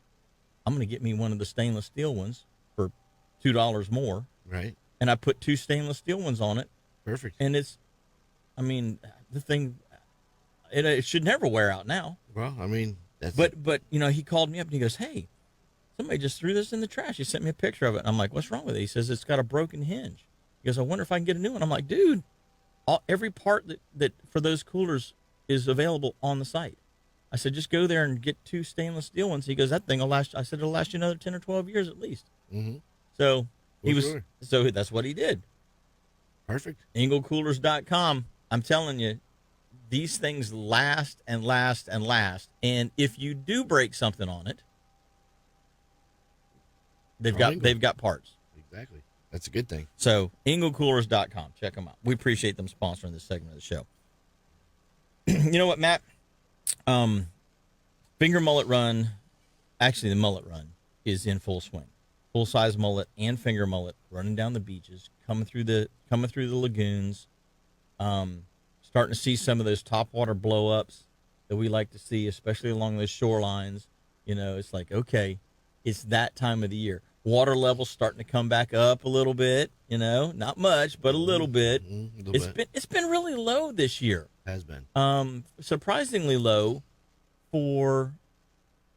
I'm going to get me one of the stainless steel ones for $2 more. Right. And I put 2 stainless steel ones on it. Perfect. And the thing, it should never wear out now. Well, I mean, that's But he called me up and he goes, hey, somebody just threw this in the trash. He sent me a picture of it. And I'm like, what's wrong with it? He says, it's got a broken hinge. He goes, I wonder if I can get a new one. I'm like, dude, every part that for those coolers is available on the site. I said, just go there and get 2 stainless steel ones. He goes, that thing will last. I said, it'll last you another 10 or 12 years at least. Mm-hmm. So so that's what he did. Perfect. Engelcoolers.com. I'm telling you, these things last and last and last. And if you do break something on it, they've got parts. Exactly. That's a good thing. So, engelcoolers.com. Check them out. We appreciate them sponsoring this segment of the show. You know what, Matt? Finger mullet run, actually the mullet run, is in full swing. Full-size mullet and finger mullet running down the beaches, coming through the lagoons, starting to see some of those topwater blow-ups that we like to see, especially along those shorelines. It's like, okay, it's that time of the year. Water levels starting to come back up a little bit, not much, but a little bit. It's been really low this year. Has been. Surprisingly low for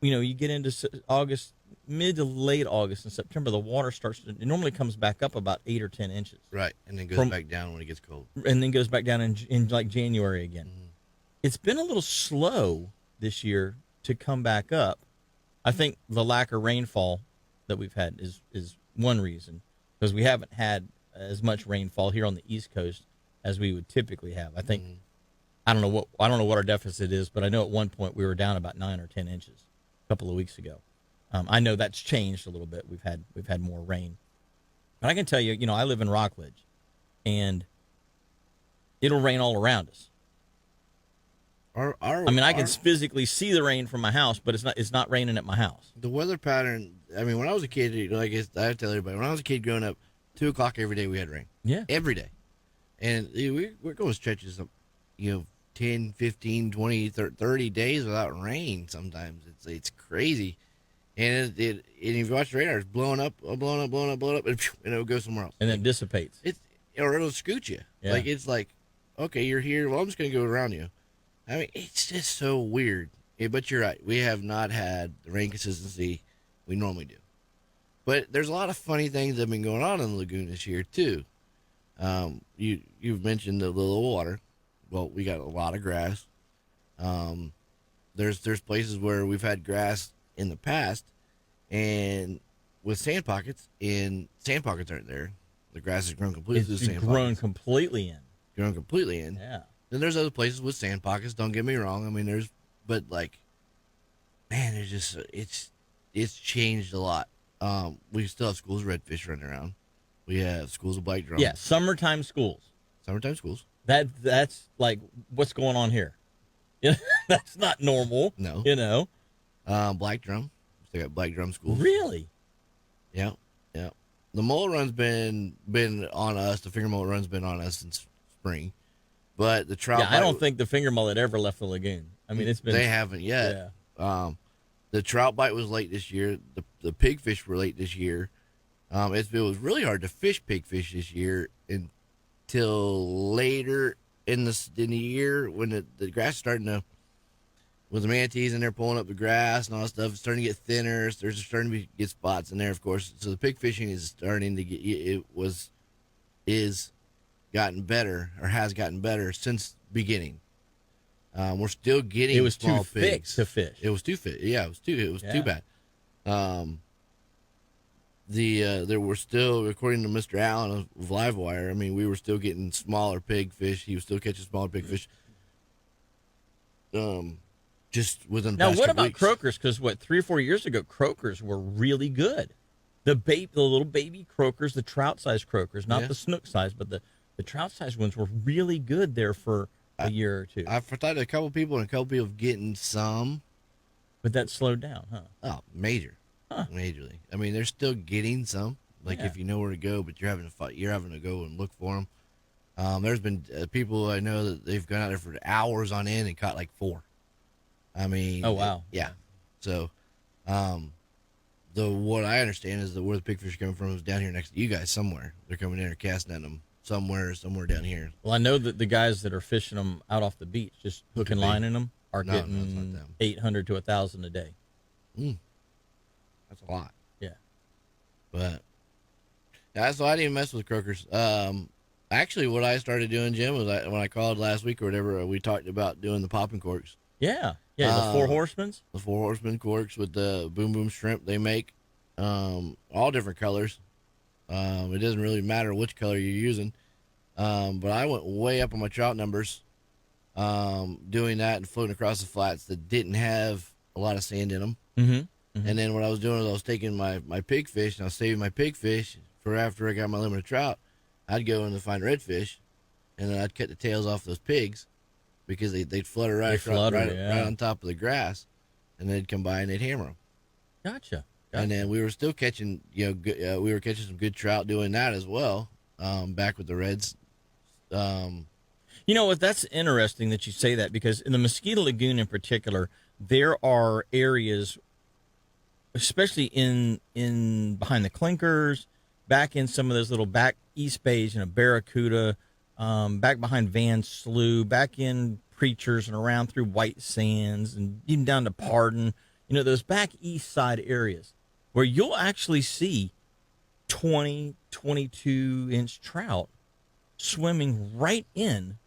you get into August, mid to late August and September, the water it normally comes back up about 8 or 10 inches. Right, and then goes back down when it gets cold. And then goes back down in like January again. Mm-hmm. It's been a little slow this year to come back up. I think the lack of rainfall that we've had is one reason, because we haven't had as much rainfall here on the East Coast as we would typically have. I think I don't know what our deficit is, but I know at one point we were down about 9 or 10 inches a couple of weeks ago. I know that's changed a little bit. We've had more rain, but I can tell you, I live in Rockledge, and it'll rain all around us. I can physically see the rain from my house, but it's not raining at my house. The weather pattern. I mean, when I was a kid, I have to tell everybody, when I was a kid growing up, 2:00 every day we had rain. Yeah, every day, and we're going stretches of, 10, 15, 20, 30 days without rain. Sometimes it's crazy. And and if you watch the radar, it's blowing up, and it'll go somewhere else. And then it dissipates. Or it'll scoot you. Yeah. It's like, okay, you're here. Well, I'm just going to go around you. I mean, it's just so weird. Yeah, but you're right. We have not had the rain consistency we normally do. But there's a lot of funny things that have been going on in the lagoon this year, too. You've mentioned the little water. Well, we got a lot of grass. There's places where we've had grass in the past, and with sand pockets, and sand pockets aren't there. The grass has grown completely through sand pockets. Grown completely in. Yeah. Then there's other places with sand pockets. Don't get me wrong. I mean, there's just it's changed a lot. We still have schools of redfish running around. We have schools of black drum. Yeah, summertime schools. That's like what's going on here. That's not normal. No. Black drum. Still got black drum schools. Really? Yeah. The mullet run's been on us. The finger mullet run's been on us since spring. But the trout. Yeah, I don't think the finger mullet ever left the lagoon. I mean, They haven't yet. Yeah. The trout bite was late this year. The pigfish were late this year. It was really hard to fish pigfish this year until later in the year when the grass is starting to, with the manatees in there pulling up the grass and all that stuff, it's starting to get thinner. There's starting to get spots in there, of course. So the pig fishing is starting to is gotten better, or has gotten better since beginning. We're still getting. It was small too pigs thick to fish. It was too thick. Yeah, it was too bad. There were still, according to Mr. Allen of Livewire, I mean, we were still getting smaller pig fish. He was still catching smaller pig fish. Just within the past what about weeks. croakers? Because 3 or 4 years ago, croakers were really good. The little baby croakers, the trout-sized croakers, not the snook-sized, but the trout-sized ones were really good there for a year or two. I've talked to a couple people getting some. But that slowed down, huh? Oh, majorly. I mean, they're still getting some. If you know where to go, but you're having to go and look for them. There's been people I know that they've gone out there for hours on end and caught like 4. I mean, oh wow, yeah. So, what I understand is that where the pigfish are coming from is down here next to you guys somewhere. They're coming in or casting at them somewhere down here. Well, I know that the guys that are fishing them out off the beach, just hook and line in them, are getting 800 to 1,000 a day. That's a lot. Yeah. But so I didn't even mess with croakers. Actually, what I started doing, Jim, was when I called last week or whatever, we talked about doing the popping corks. Yeah. The 4 Horsemen. The 4 Horsemen corks with the boom boom shrimp they make, all different colors. It doesn't really matter which color you're using. But I went way up on my trout numbers, doing that and floating across the flats that didn't have a lot of sand in them. Mm-hmm. And then what I was doing is I was taking my pigfish and I was saving my pigfish for after I got my limit of trout. I'd go in to find redfish, and then I'd cut the tails off those pigs because they'd flutter right on top of the grass, and they'd come by and they'd hammer them. Gotcha. And then we were still catching, we were catching some good trout doing that as well. Back with the reds. You know what? That's interesting that you say that, because in the Mosquito Lagoon in particular, there are areas, especially in behind the clinkers, back in some of those little back east bays, Barracuda, back behind Van Slough, back in Preachers and around through White Sands and even down to Pardon, those back east side areas where you'll actually see 20, 22-inch trout swimming right in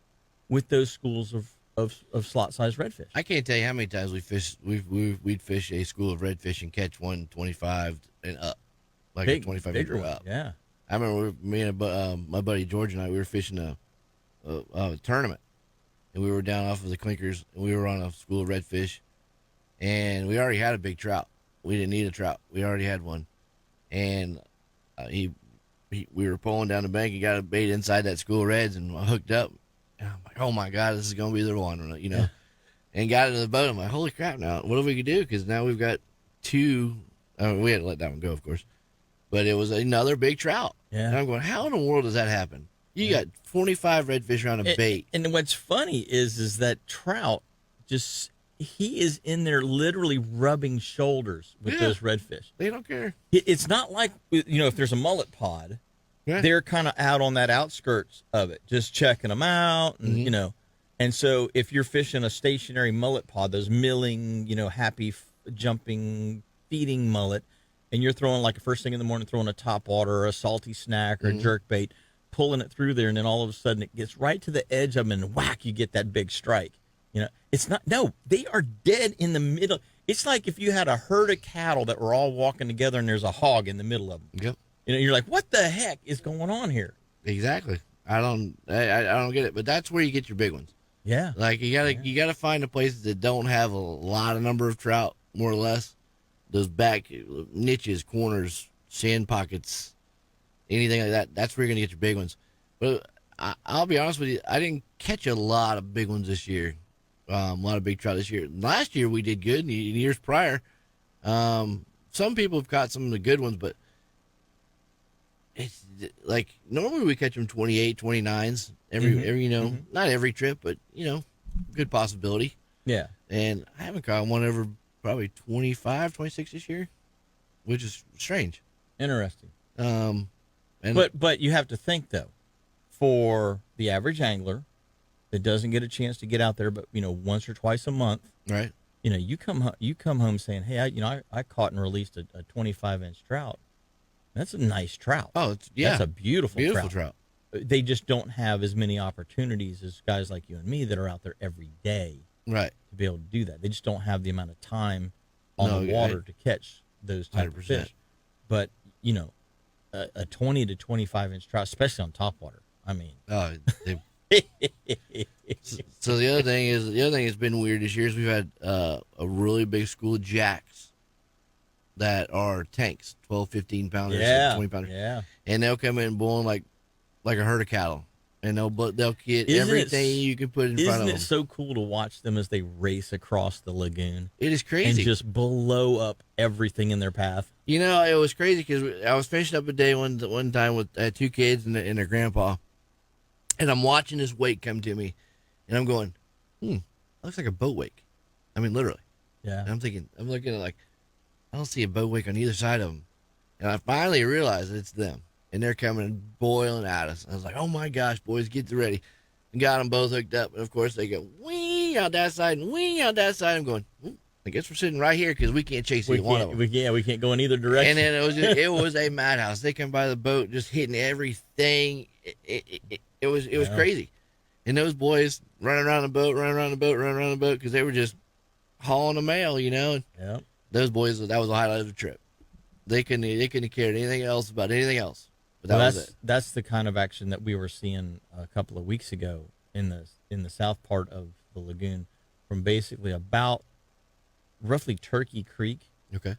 with those schools of slot-sized redfish. I can't tell you how many times we'd fish a school of redfish and catch one 25 and up, like a 25 meter one, up. Yeah. I remember me and my buddy George and I, we were fishing a tournament, and we were down off of the clinkers, and we were on a school of redfish, and we already had a big trout. We didn't need a trout. We already had one, and we were pulling down the bank. He got a bait inside that school of reds, and I hooked up. And I'm like, oh my God, this is gonna be the one, Yeah. And got into the boat. I'm like, holy crap! Now what do we could do? Because now we've got two. We had to let that one go, of course, but it was another big trout. Yeah. And I'm going, how in the world does that happen? You got 25 redfish around a bait. And what's funny is that trout he is in there literally rubbing shoulders with those redfish. They don't care. It's not like, if there's a mullet pod, they're kind of out on that outskirts of it, just checking them out. And, and so if you're fishing a stationary mullet pod, those milling, happy jumping, feeding mullet, and you're throwing like first thing in the morning, throwing a topwater or a salty snack or a jerk bait, pulling it through there, and then all of a sudden it gets right to the edge of them, and whack, you get that big strike. It's not, no, they are dead in the middle. It's like if you had a herd of cattle that were all walking together and there's a hog in the middle of them. Yep. You're like, what the heck is going on here? Exactly. I don't get it, but that's where you get your big ones. Yeah. Like you gotta find the places that don't have a lot of number of trout, more or less. Those back niches, corners, sand pockets, anything like that. That's where you're gonna get your big ones. But I'll be honest with you, I didn't catch a lot of big ones this year. A lot of big trout this year. Last year we did good. In years prior, some people have caught some of the good ones, but it's like normally we catch them 28, 29s every not every trip, but good possibility. Yeah. And I haven't caught one over probably 25, 26 this year, which is strange. Interesting. And But you have to think though, for the average angler that doesn't get a chance to get out there, but once or twice a month, right? You come home saying, hey, I caught and released a 25-inch trout. That's a nice trout. Oh, that's a beautiful trout. They just don't have as many opportunities as guys like you and me that are out there every day, right, to be able to do that. They just don't have the amount of time on the water to catch those type 100%. of fish. But a 20 to 25-inch trout, especially on topwater. I mean, so the other thing that's been weird this year is we've had a really big school of jacks that are tanks, 12, 15 pounders, 20 pounders. Yeah. And they'll come in boiling like a herd of cattle. And they'll get everything you can put in front of them. Isn't it so cool to watch them as they race across the lagoon? It is crazy. And just blow up everything in their path. It was crazy because I was finishing up a day one time with two kids and their grandpa. And I'm watching this wake come to me. And I'm going, looks like a boat wake. I mean, literally. Yeah. And I'm looking at like, I don't see a boat wake on either side of them. And I finally realized it's them. And they're coming boiling at us. I was like, oh my gosh, boys, get ready. And got them both hooked up. And of course, they go wing out that side and wing out that side. I'm going, I guess we're sitting right here because we can't chase either one of them. We can't go in either direction. And then it was a madhouse. They come by the boat just hitting everything. It was crazy. And those boys running around the boat because they were just hauling the mail, And yeah. those boys, that was the highlight of the trip. They couldn't have cared anything else about anything else. But that was it. That's the kind of action that we were seeing a couple of weeks ago in the south part of the lagoon, from basically about roughly Turkey Creek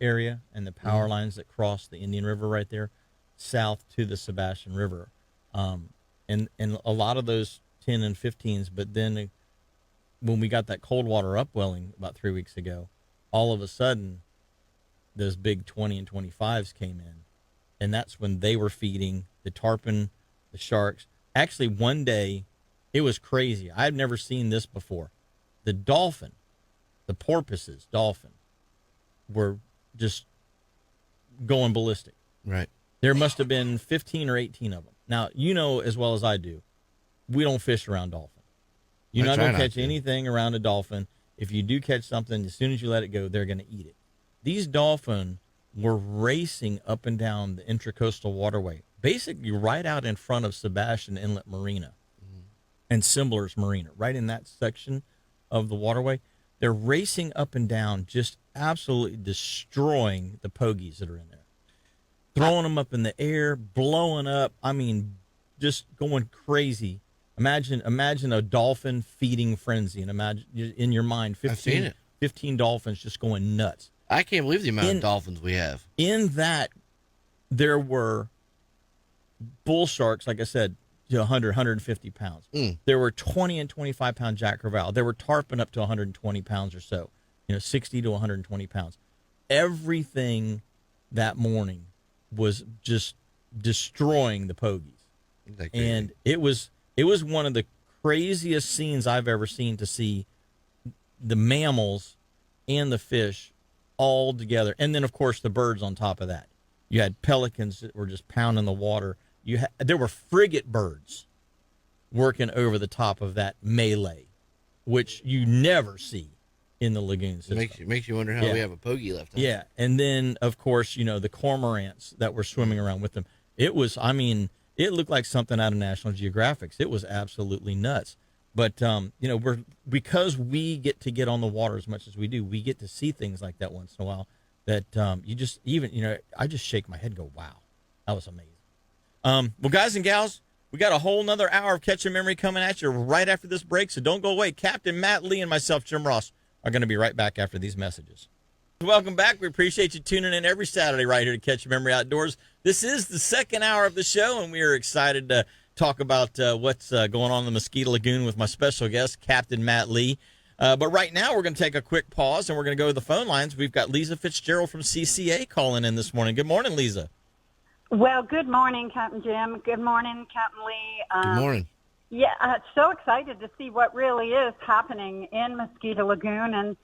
area and the power lines that cross the Indian River right there, south to the Sebastian River, and a lot of those 10 and 15s. But then when we got that cold water upwelling about 3 weeks ago, all of a sudden those big 20 and 25s came in. And that's when they were feeding the tarpon, the sharks. Actually, one day, it was crazy. I've never seen this before. The dolphin, the porpoises, dolphin, were just going ballistic. Right. There must have been 15 or 18 of them. Now, as well as I do, we don't fish around dolphin. You're not going to catch anything around a dolphin. If you do catch something, as soon as you let it go, they're going to eat it. these dolphin were racing up and down the Intracoastal Waterway, basically right out in front of Sebastian Inlet Marina and Simblers Marina, right in that section of the waterway. They're racing up and down, just absolutely destroying the pogies that are in there, throwing them up in the air, blowing up. I mean, just going crazy. Imagine a dolphin feeding frenzy, and imagine in your mind 15 dolphins just going nuts. I can't believe the amount of dolphins we have. In that, there were bull sharks, like I said, 100, 150 pounds. There were 20 and 25-pound jack crevalle. There were tarpon up to 120 pounds or so, 60 to 120 pounds. Everything that morning was just destroying the pogies. And it was one of the craziest scenes I've ever seen, to see the mammals and the fish all together. And then, of course, the birds on top of that. You had pelicans that were just pounding the water. There were frigate birds working over the top of that melee, which you never see in the lagoon system. Makes you wonder how we have a pogie left. Yeah, and then, of course, the cormorants that were swimming around with them. It looked like something out of National Geographic. It was absolutely nuts. But, because we get on the water as much as we do, we get to see things like that once in a while that I just shake my head and go, wow, that was amazing. Well, guys and gals, we got a whole nother hour of Catch a Memory coming at you right after this break, so don't go away. Captain Matt Lee and myself, Jim Ross, are going to be right back after these messages. Welcome back. We appreciate you tuning in every Saturday right here to Catch a Memory Outdoors. This is the second hour of the show, and we are excited to talk about what's going on in the Mosquito Lagoon with my special guest, Captain Matt Lee. But right now, we're going to take a quick pause, and we're going to go to the phone lines. We've got Lisa Fitzgerald from CCA calling in this morning. Good morning, Lisa. Well, good morning, Captain Jim. Good morning, Captain Lee. Good morning. Yeah, so excited to see what really is happening in Mosquito Lagoon. And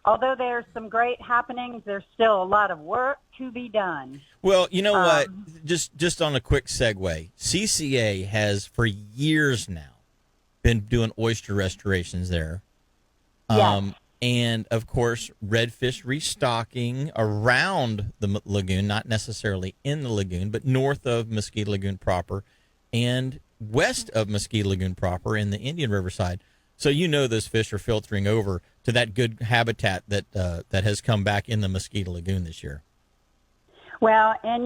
although there's some great happenings, there's still a lot of work to be done. Well, you know what? Just on a quick segue, CCA has for years now been doing oyster restorations there. Yes. And, of course, redfish restocking around the lagoon, not necessarily in the lagoon, but north of Mosquito Lagoon proper and west of Mosquito Lagoon proper in the Indian River side. So those fish are filtering over to that good habitat that has come back in the Mosquito Lagoon this year. Well, and,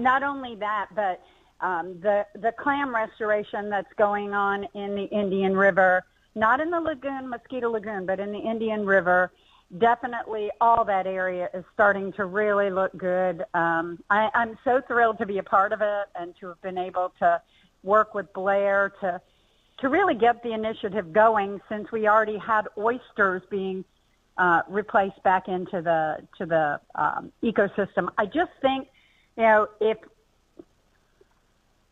not only that, but the clam restoration that's going on in the Indian River, not in the lagoon, Mosquito Lagoon, but in the Indian River, definitely all that area is starting to really look good. I'm so thrilled to be a part of it and to have been able to work with Blair to really get the initiative going, since we already had oysters being replaced back into the ecosystem. I just think,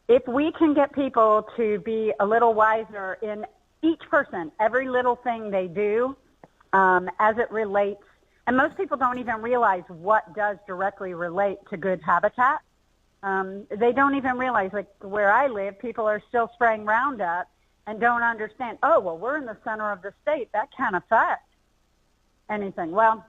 if we can get people to be a little wiser in each person, every little thing they do, as it relates, and most people don't even realize what does directly relate to good habitat. They don't even realize, like where I live, people are still spraying Roundup and don't understand, we're in the center of the state. That can't affect anything. Well,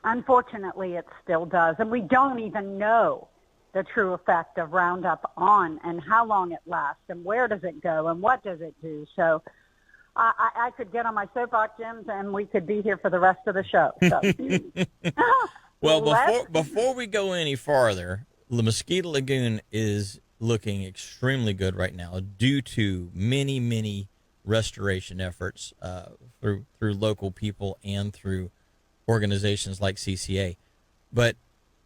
unfortunately, it still does. And we don't even know the true effect of Roundup on and how long it lasts and where does it go and what does it do. So I could get on my soapbox, Jim, and we could be here for the rest of the show. So. Well, before we go any farther, the Mosquito Lagoon is looking extremely good right now due to many, many restoration efforts through local people and through organizations like CCA. But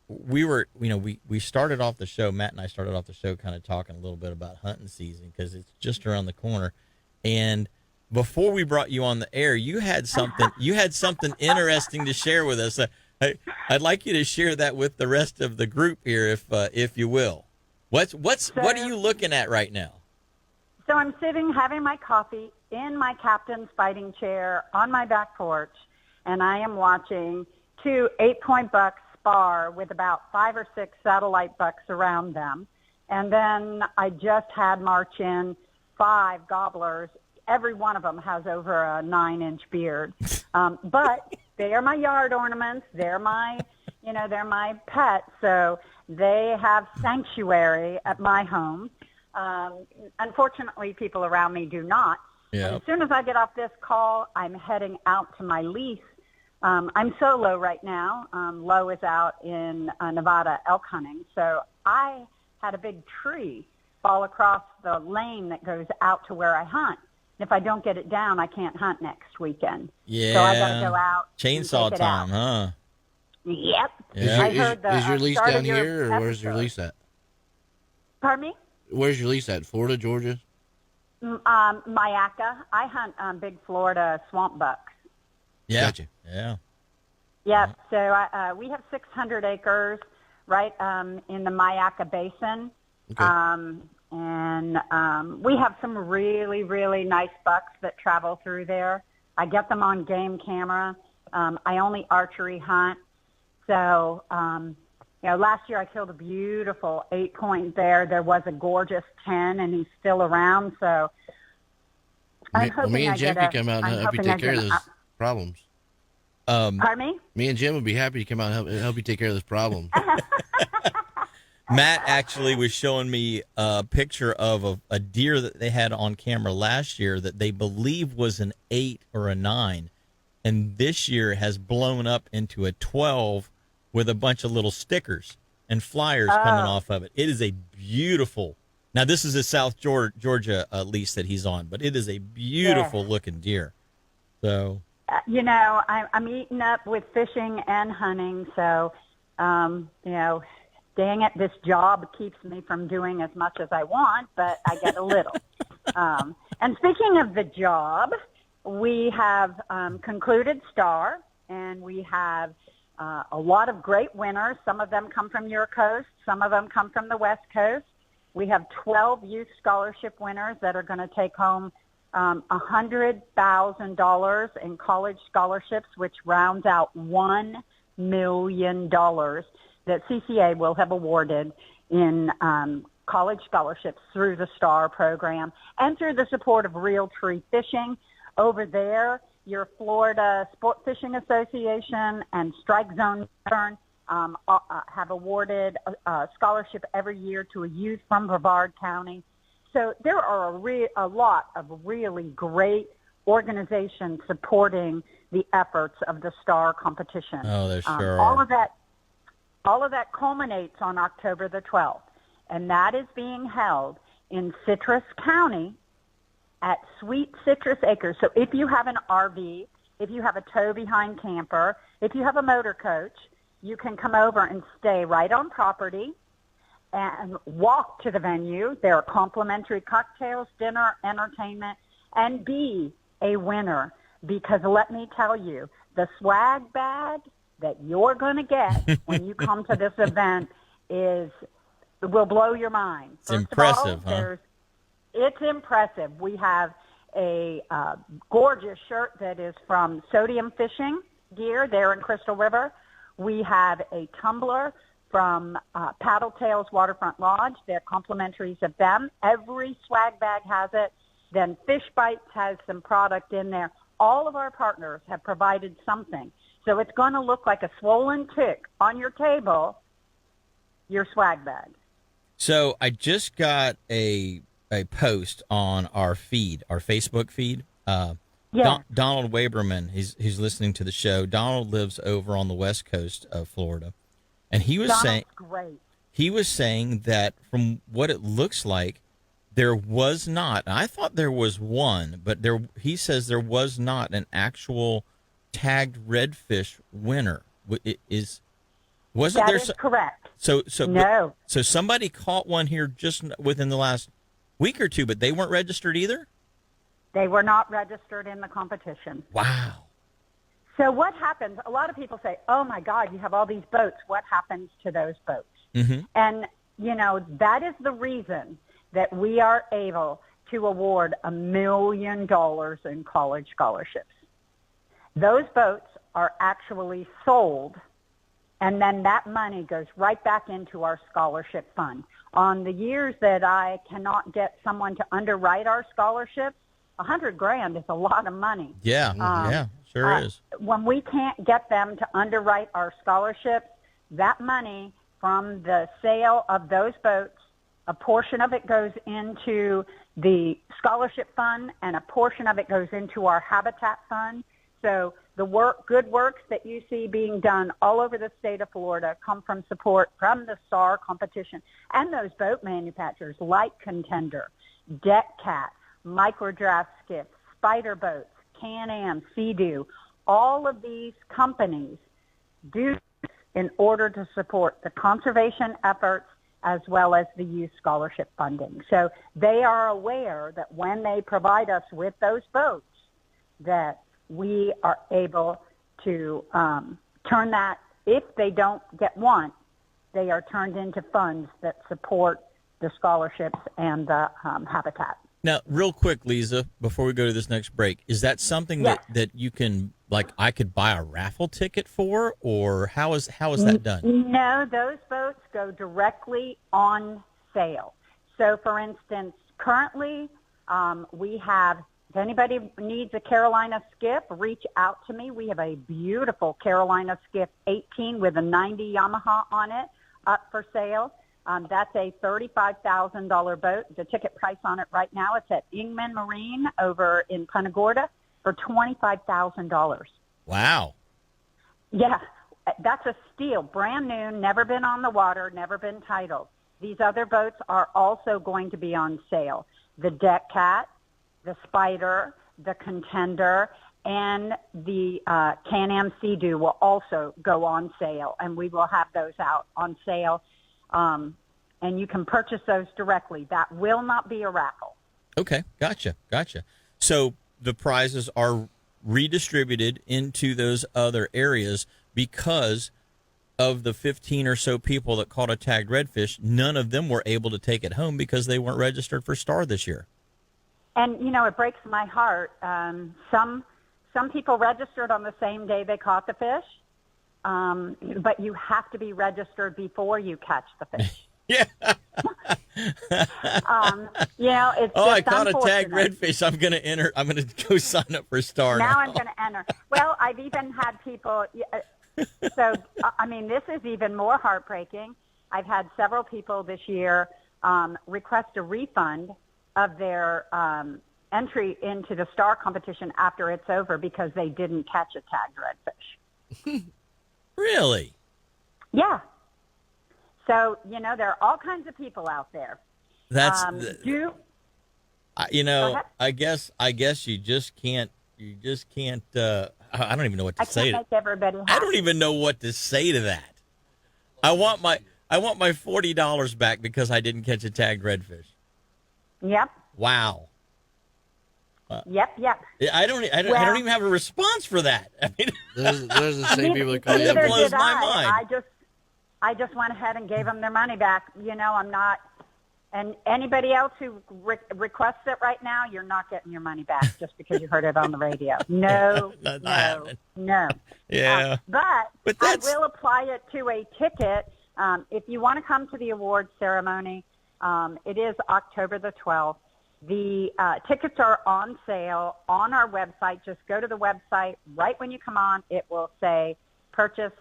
we started off the show, Matt and I started off the show kind of talking a little bit about hunting season because it's just around the corner. And before we brought you on the air, you had something interesting to share with us. I'd like you to share that with the rest of the group here, if you will. What are you looking at right now? So I'm sitting having my coffee in my captain's fighting chair on my back porch, and I am watching 2 8-point bucks spar with about 5 or 6 satellite bucks around them. And then I just had march in 5 gobblers. Every one of them has over a 9-inch beard. But they are my yard ornaments. They're my, they're my pets, so they have sanctuary at my home. Unfortunately, people around me do not. Yeah. As soon as I get off this call, I'm heading out to my lease. I'm solo right now. Lo is out in Nevada elk hunting. So I had a big tree fall across the lane that goes out to where I hunt. And if I don't get it down, I can't hunt next weekend. Yeah. So I got to go out. Chainsaw time, huh? Yep. Yeah. Is your lease start down of your here, or where's your episode. lease at? Pardon me? Where's your lease at? Florida, Georgia? Mayaca. I hunt big Florida swamp bucks. Yeah. Gotcha. Yeah. Yep. So we have 600 acres right in the Mayaca Basin. Okay. And we have some really, really nice bucks that travel through there. I get them on game camera. I only archery hunt. So, last year I killed a beautiful 8-point there. There was a gorgeous 10, and he's still around. So I'm hoping me and Jim can come out and help you take care of those problems. Pardon me? Me and Jim would be happy to come out and help you take care of this problem. Matt actually was showing me a picture of a deer that they had on camera last year that they believe was an 8 or a 9. And this year has blown up into a 12 with a bunch of little stickers and flyers coming off of it. It is a beautiful. Now, this is a South Georgia lease that he's on, but it is a beautiful looking deer. So, I'm eating up with fishing and hunting. So, dang it, this job keeps me from doing as much as I want, but I get a little. And speaking of the job, we have concluded Star, and we have a lot of great winners. Some of them come from your coast. Some of them come from the West Coast. We have 12 youth scholarship winners that are going to take home $100,000 in college scholarships, which rounds out $1 million that CCA will have awarded in college scholarships through the STAR program and through the support of Real Tree Fishing. Over there, your Florida Sport Fishing Association and Strike Zone have awarded a scholarship every year to a youth from Brevard County. So there are a lot of really great organizations supporting the efforts of the STAR competition. Oh, there sure are. are. All of that culminates on October the 12th, and that is being held in Citrus County at Sweet Citrus Acres. So if you have an RV, if you have a tow-behind camper, if you have a motor coach, you can come over and stay right on property and walk to the venue. There are complimentary cocktails, dinner, entertainment, and be a winner. Because let me tell you, the swag bag that you're going to get when you come to this event will blow your mind. It's impressive, huh? It's impressive. We have a gorgeous shirt that is from Sodium Fishing Gear there in Crystal River. We have a tumbler from Paddle Tails Waterfront Lodge. They're complimentaries of them. Every swag bag has it. Then Fish Bites has some product in there. All of our partners have provided something. So it's going to look like a swollen tick on your table, your swag bag. So I just got a post on our feed, our Facebook feed. Donald Waberman, he's listening to the show. Donald lives over on the west coast of Florida, and he was saying that from what it looks like, there was not. And I thought there was one, but he says there was not an actual tagged redfish winner. Wasn't there? That is correct. So no. So somebody caught one here just within the last week or two, but they weren't registered either? They were not registered in the competition. Wow. So what happens, a lot of people say, oh, my God, you have all these boats. What happens to those boats? Mm-hmm. And, that is the reason that we are able to award $1 million in college scholarships. Those boats are actually sold, and then that money goes right back into our scholarship fund. On the years that I cannot get someone to underwrite our scholarships, $100,000 is a lot of money. Yeah, sure is. When we can't get them to underwrite our scholarships, that money from the sale of those boats, a portion of it goes into the scholarship fund and a portion of it goes into our habitat fund. So the good works that you see being done all over the state of Florida come from support from the STAR competition and those boat manufacturers like Contender, Capt, Microdraft Skiff, Spider Boats, Can-Am, Sea-Doo. All of these companies do this in order to support the conservation efforts as well as the youth scholarship funding. So they are aware that when they provide us with those boats, that we are able to turn that, if they don't get one, they are turned into funds that support the scholarships and the habitat. Now, real quick, Lisa, before we go to this next break, is that something that you can, like, I could buy a raffle ticket for, or how is that done? No, those boats go directly on sale. So, for instance, currently we have, if anybody needs a Carolina skiff, reach out to me. We have a beautiful Carolina skiff 18 with a 90 Yamaha on it up for sale. That's a $35,000 boat. The ticket price on it right now, it's at Ingman Marine over in Punta Gorda for $25,000. Wow. Yeah, that's a steal. Brand new, never been on the water, never been titled. These other boats are also going to be on sale. The Capt, the Spider, the Contender, and the Can-Am Sea-Doo will also go on sale, and we will have those out on sale. And you can purchase those directly. That will not be a raffle. Okay, gotcha. So the prizes are redistributed into those other areas because of the 15 or so people that caught a tagged redfish. None of them were able to take it home because they weren't registered for STAR this year. And, you know, it breaks my heart. Some people registered on the same day they caught the fish. But you have to be registered before you catch the fish. Yeah. You know, it's I caught a tagged redfish. I'm going to enter. I'm going to go sign up for STAR now. Now I'm going to enter. Well, I've even had people. So, I mean, this is even more heartbreaking. I've had several people this year request a refund of their entry into the STAR competition after it's over because they didn't catch a tagged redfish. Really? Yeah. So, you know, there are all kinds of people out there. That's you know, I guess you just can't I don't even know what to say. Make everybody happy. I don't even know what to say to that. I want my $40 back because I didn't catch a tagged redfish. Yep. Wow. Yep. I don't even have a response for that. I mean, there's the same people that call you. That blows my mind. I just went ahead and gave them their money back. You know, I'm not, and anybody else who requests it right now, you're not getting your money back just because you heard it on the radio. No. Yeah. But I will apply it to a ticket. If you want to come to the awards ceremony, it is October the 12th. The tickets are on sale on our website. Just go to the website. Right when you come on, it will say purchase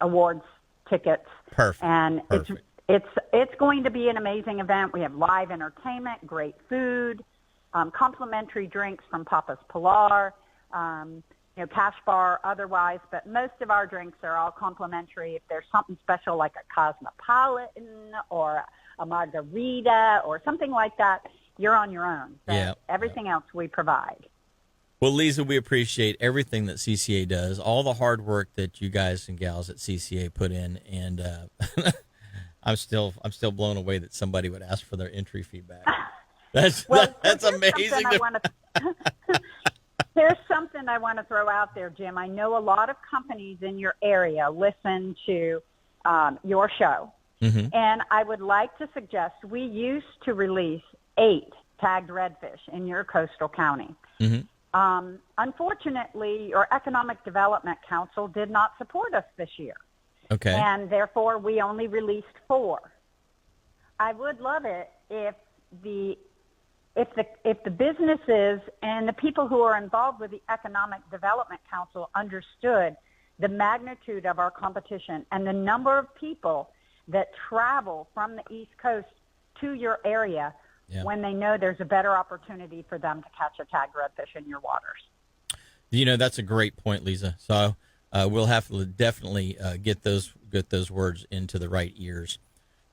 awards tickets. Perfect. And it's going to be an amazing event. We have live entertainment, great food, complimentary drinks from Papa's Pilar, cash bar otherwise, but most of our drinks are all complimentary. If there's something special like a cosmopolitan or a margarita or something like that, you're on your own. So everything else we provide. Well, Lisa, we appreciate everything that CCA does, all the hard work that you guys and gals at CCA put in, and I'm still blown away that somebody would ask for their entry feedback. That's amazing. There's something I want to throw out there, Jim. I know a lot of companies in your area listen to your show, and I would like to suggest we used to release 8 tagged redfish in your coastal county. Unfortunately, your Economic Development Council did not support us this year. Okay. And therefore, we only released 4. I would love it if the businesses and the people who are involved with the Economic Development Council understood the magnitude of our competition and the number of people that travel from the East Coast to your area when they know there's a better opportunity for them to catch a tag redfish in your waters. That's a great point, Lisa. So we'll have to definitely get those words into the right ears.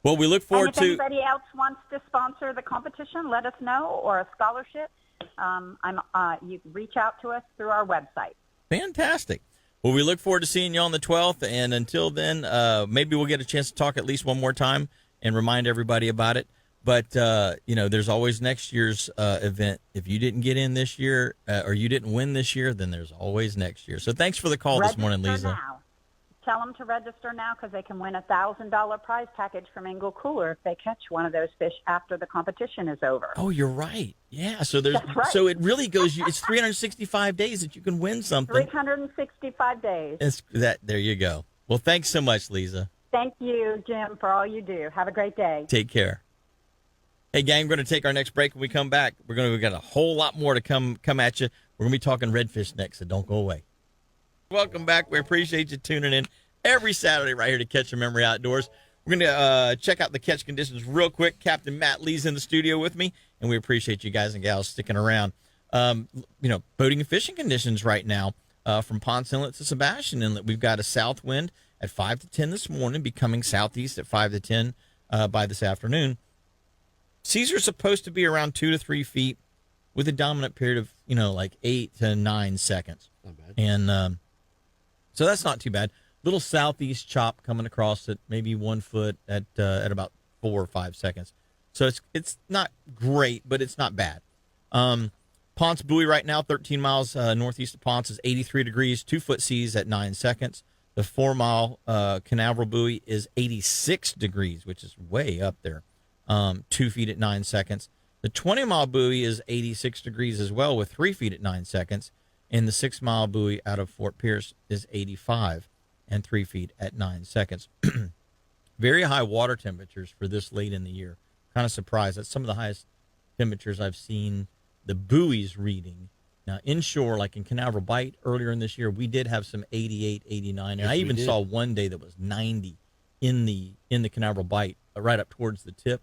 Well, we look forward and if anybody else wants to sponsor the competition, let us know, or a scholarship. You reach out to us through our website. Fantastic. Well, we look forward to seeing you on the 12th, and until then, maybe we'll get a chance to talk at least one more time and remind everybody about it. But, there's always next year's event. If you didn't get in this year or you didn't win this year, then there's always next year. So thanks for the call this morning, Lisa. Now. Tell them to register now because they can win a $1,000 prize package from Engel Cooler if they catch one of those fish after the competition is over. Oh, you're right. Yeah, so That's right. So it really goes. It's 365 days that you can win something. 365 days. There you go. Well, thanks so much, Lisa. Thank you, Jim, for all you do. Have a great day. Take care. Hey, gang, we're going to take our next break. When we come back, we got a whole lot more to come at you. We're going to be talking redfish next, so don't go away. Welcome back. We appreciate you tuning in every Saturday right here to Catch Your Memory Outdoors. We're going to check out the catch conditions real quick. Captain Matt Lee's in the studio with me, and we appreciate you guys and gals sticking around. Boating and fishing conditions right now from Ponce Inlet to Sebastian Inlet. We've got a south wind at 5 to 10 this morning, becoming southeast at 5 to 10 by this afternoon. Seas are supposed to be around 2 to 3 feet with a dominant period of, like 8 to 9 seconds. Not bad. And so that's not too bad. Little southeast chop coming across at maybe 1 foot at about 4 or 5 seconds. So it's not great, but it's not bad. Ponce Buoy right now, 13 miles northeast of Ponce, is 83 degrees, 2-foot seas at 9 seconds. The 4-mile Canaveral Buoy is 86 degrees, which is way up there, 2 feet at 9 seconds. The 20-mile buoy is 86 degrees as well, with 3 feet at 9 seconds. And the 6-mile buoy out of Fort Pierce is 85 and 3 feet at 9 seconds. Very high water temperatures for this late in the year. Kind of surprised. That's some of the highest temperatures I've seen the buoys reading. Now, inshore, like in Canaveral Bight earlier in this year, we did have some 88, 89. And I even saw one day that was 90 in the Canaveral Bight, right up towards the tip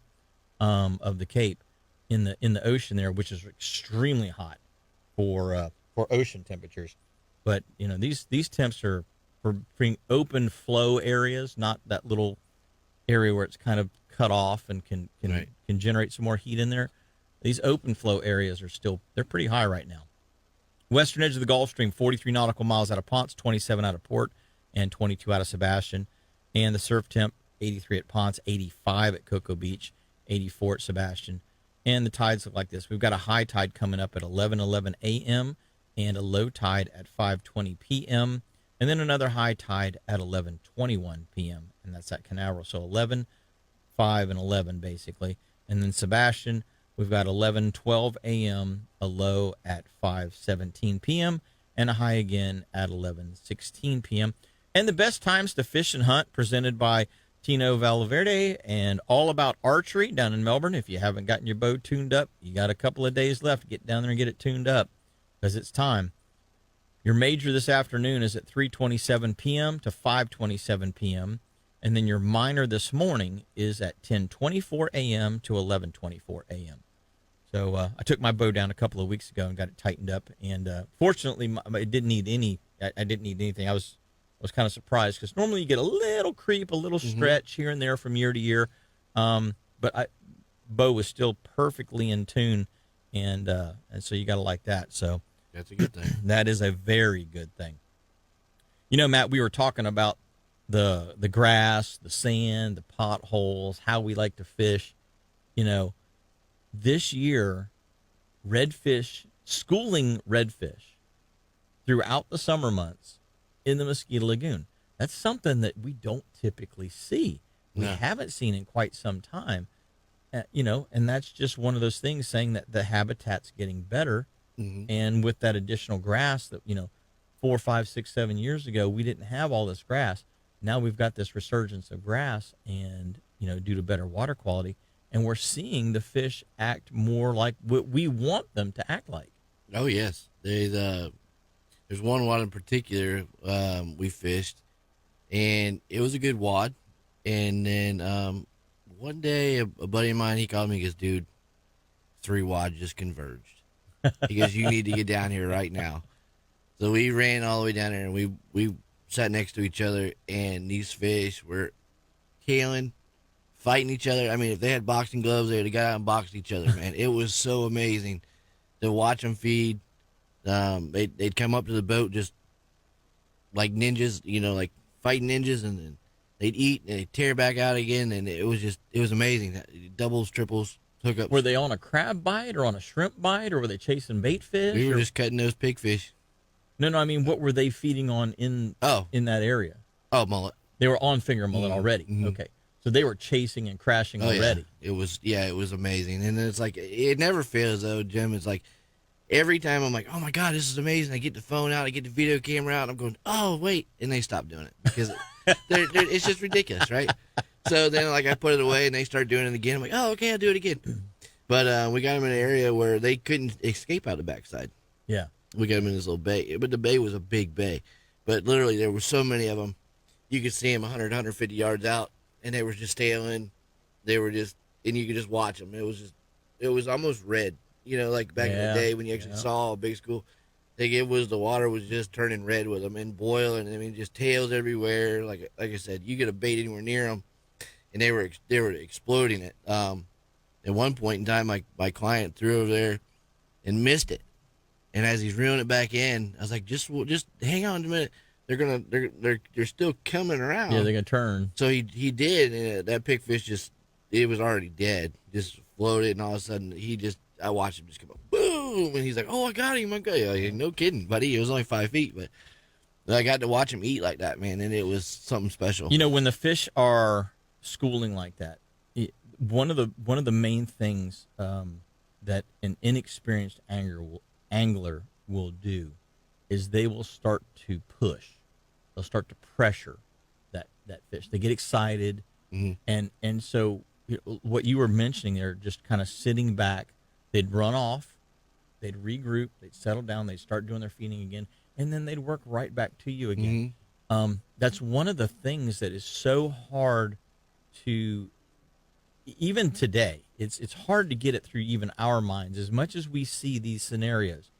of the Cape in the ocean there, which is extremely hot for ocean temperatures. But, these temps are for being open flow areas, not that little area where it's kind of cut off and can generate some more heat in there. These open flow areas they're pretty high right now. Western edge of the Gulf Stream, 43 nautical miles out of Ponce, 27 out of Port, and 22 out of Sebastian. And the surf temp, 83 at Ponce, 85 at Cocoa Beach, 84 at Sebastian. And the tides look like this. We've got a high tide coming up at 11:11 a.m. and a low tide at 5:20 p.m. And then another high tide at 11:21 p.m. And that's at Canaveral. So 11, 5, and 11 basically. And then Sebastian, we've got 11:12 a.m., a low at 5:17 p.m., and a high again at 11:16 p.m. And the best times to fish and hunt presented by Tino Valverde and All About Archery down in Melbourne. If you haven't gotten your bow tuned up, you got a couple of days left. Get down there and get it tuned up because it's time. Your major this afternoon is at 3:27 p.m. to 5:27 p.m., and then your minor this morning is at 10:24 a.m. to 11:24 a.m. So I took my bow down a couple of weeks ago and got it tightened up, and fortunately, it didn't need any. I didn't need anything. I was kind of surprised because normally you get a little creep, a little stretch here and there from year to year, but bow was still perfectly in tune, and so you got to like that. So that's a good thing. That is a very good thing. Matt, we were talking about the grass, the sand, the potholes, how we like to fish. This year, schooling redfish throughout the summer months in the Mosquito Lagoon. That's something that we don't typically see. We haven't seen in quite some time, and that's just one of those things saying that the habitat's getting better. Mm-hmm. And with that additional grass that, 4, 5, 6, 7 years ago, we didn't have all this grass. Now we've got this resurgence of grass and, due to better water quality, and we're seeing the fish act more like what we want them to act like. Oh, yes. There's one wad in particular we fished, and it was a good wad. And then one day, a buddy of mine, he called me. He goes, "Dude, 3 wad just converged." He goes, "You need to get down here right now." So we ran all the way down there, and we sat next to each other, and these fish were killing, fighting each other. I mean, if they had boxing gloves, they would have got out and boxed each other, man. It was so amazing to watch them feed. They'd come up to the boat just like ninjas, like fighting ninjas, and then they'd eat and they'd tear back out again, and it was amazing. Doubles, triples, hookups. Were they on a crab bite or on a shrimp bite, or were they chasing bait fish? We were just cutting those pigfish. No, I mean, what were they feeding on in that area? Oh, mullet. They were on finger mullet already. Mm-hmm. Okay, so they were chasing and crashing already. Yeah. It was amazing, and it's like it never fails though, Jim. It's like every time I'm like, oh my god, this is amazing. I get the phone out, I get the video camera out, and I'm going, oh wait, and they stop doing it because it's just ridiculous, right? So then like I put it away, and they start doing it again. I'm like, oh okay, I'll do it again. But we got them in an area where they couldn't escape out the backside. Yeah. We got them in this little bay, but the bay was a big bay. But literally, there were so many of them, you could see them 100, 150 yards out, and they were just tailing. They were just, and you could just watch them. It was almost red, like back in the day when you actually saw a big school. The water was just turning red with them and boiling. I mean, just tails everywhere. Like I said, you get a bait anywhere near them, and they were exploding it. At one point in time, my client threw over there and missed it. And as he's reeling it back in, I was like, just hang on a minute. They're still coming around. Yeah, they're gonna turn. So he did, and that pigfish it was already dead. Just floated, and all of a sudden I watched him just come up, boom, and he's like, oh, I got him. Like, no kidding, buddy. It was only 5 feet, but I got to watch him eat like that, man, and it was something special. When the fish are schooling like that, one of the main things that an inexperienced angler will do is they will start to push. They'll start to pressure that fish. They get excited, and so what you were mentioning there, just kind of sitting back, they'd run off, they'd regroup, they'd settle down, they'd start doing their feeding again, and then they'd work right back to you again. That's one of the things that is so hard to, even today, it's hard to get it through even our minds, as much as we see these scenarios,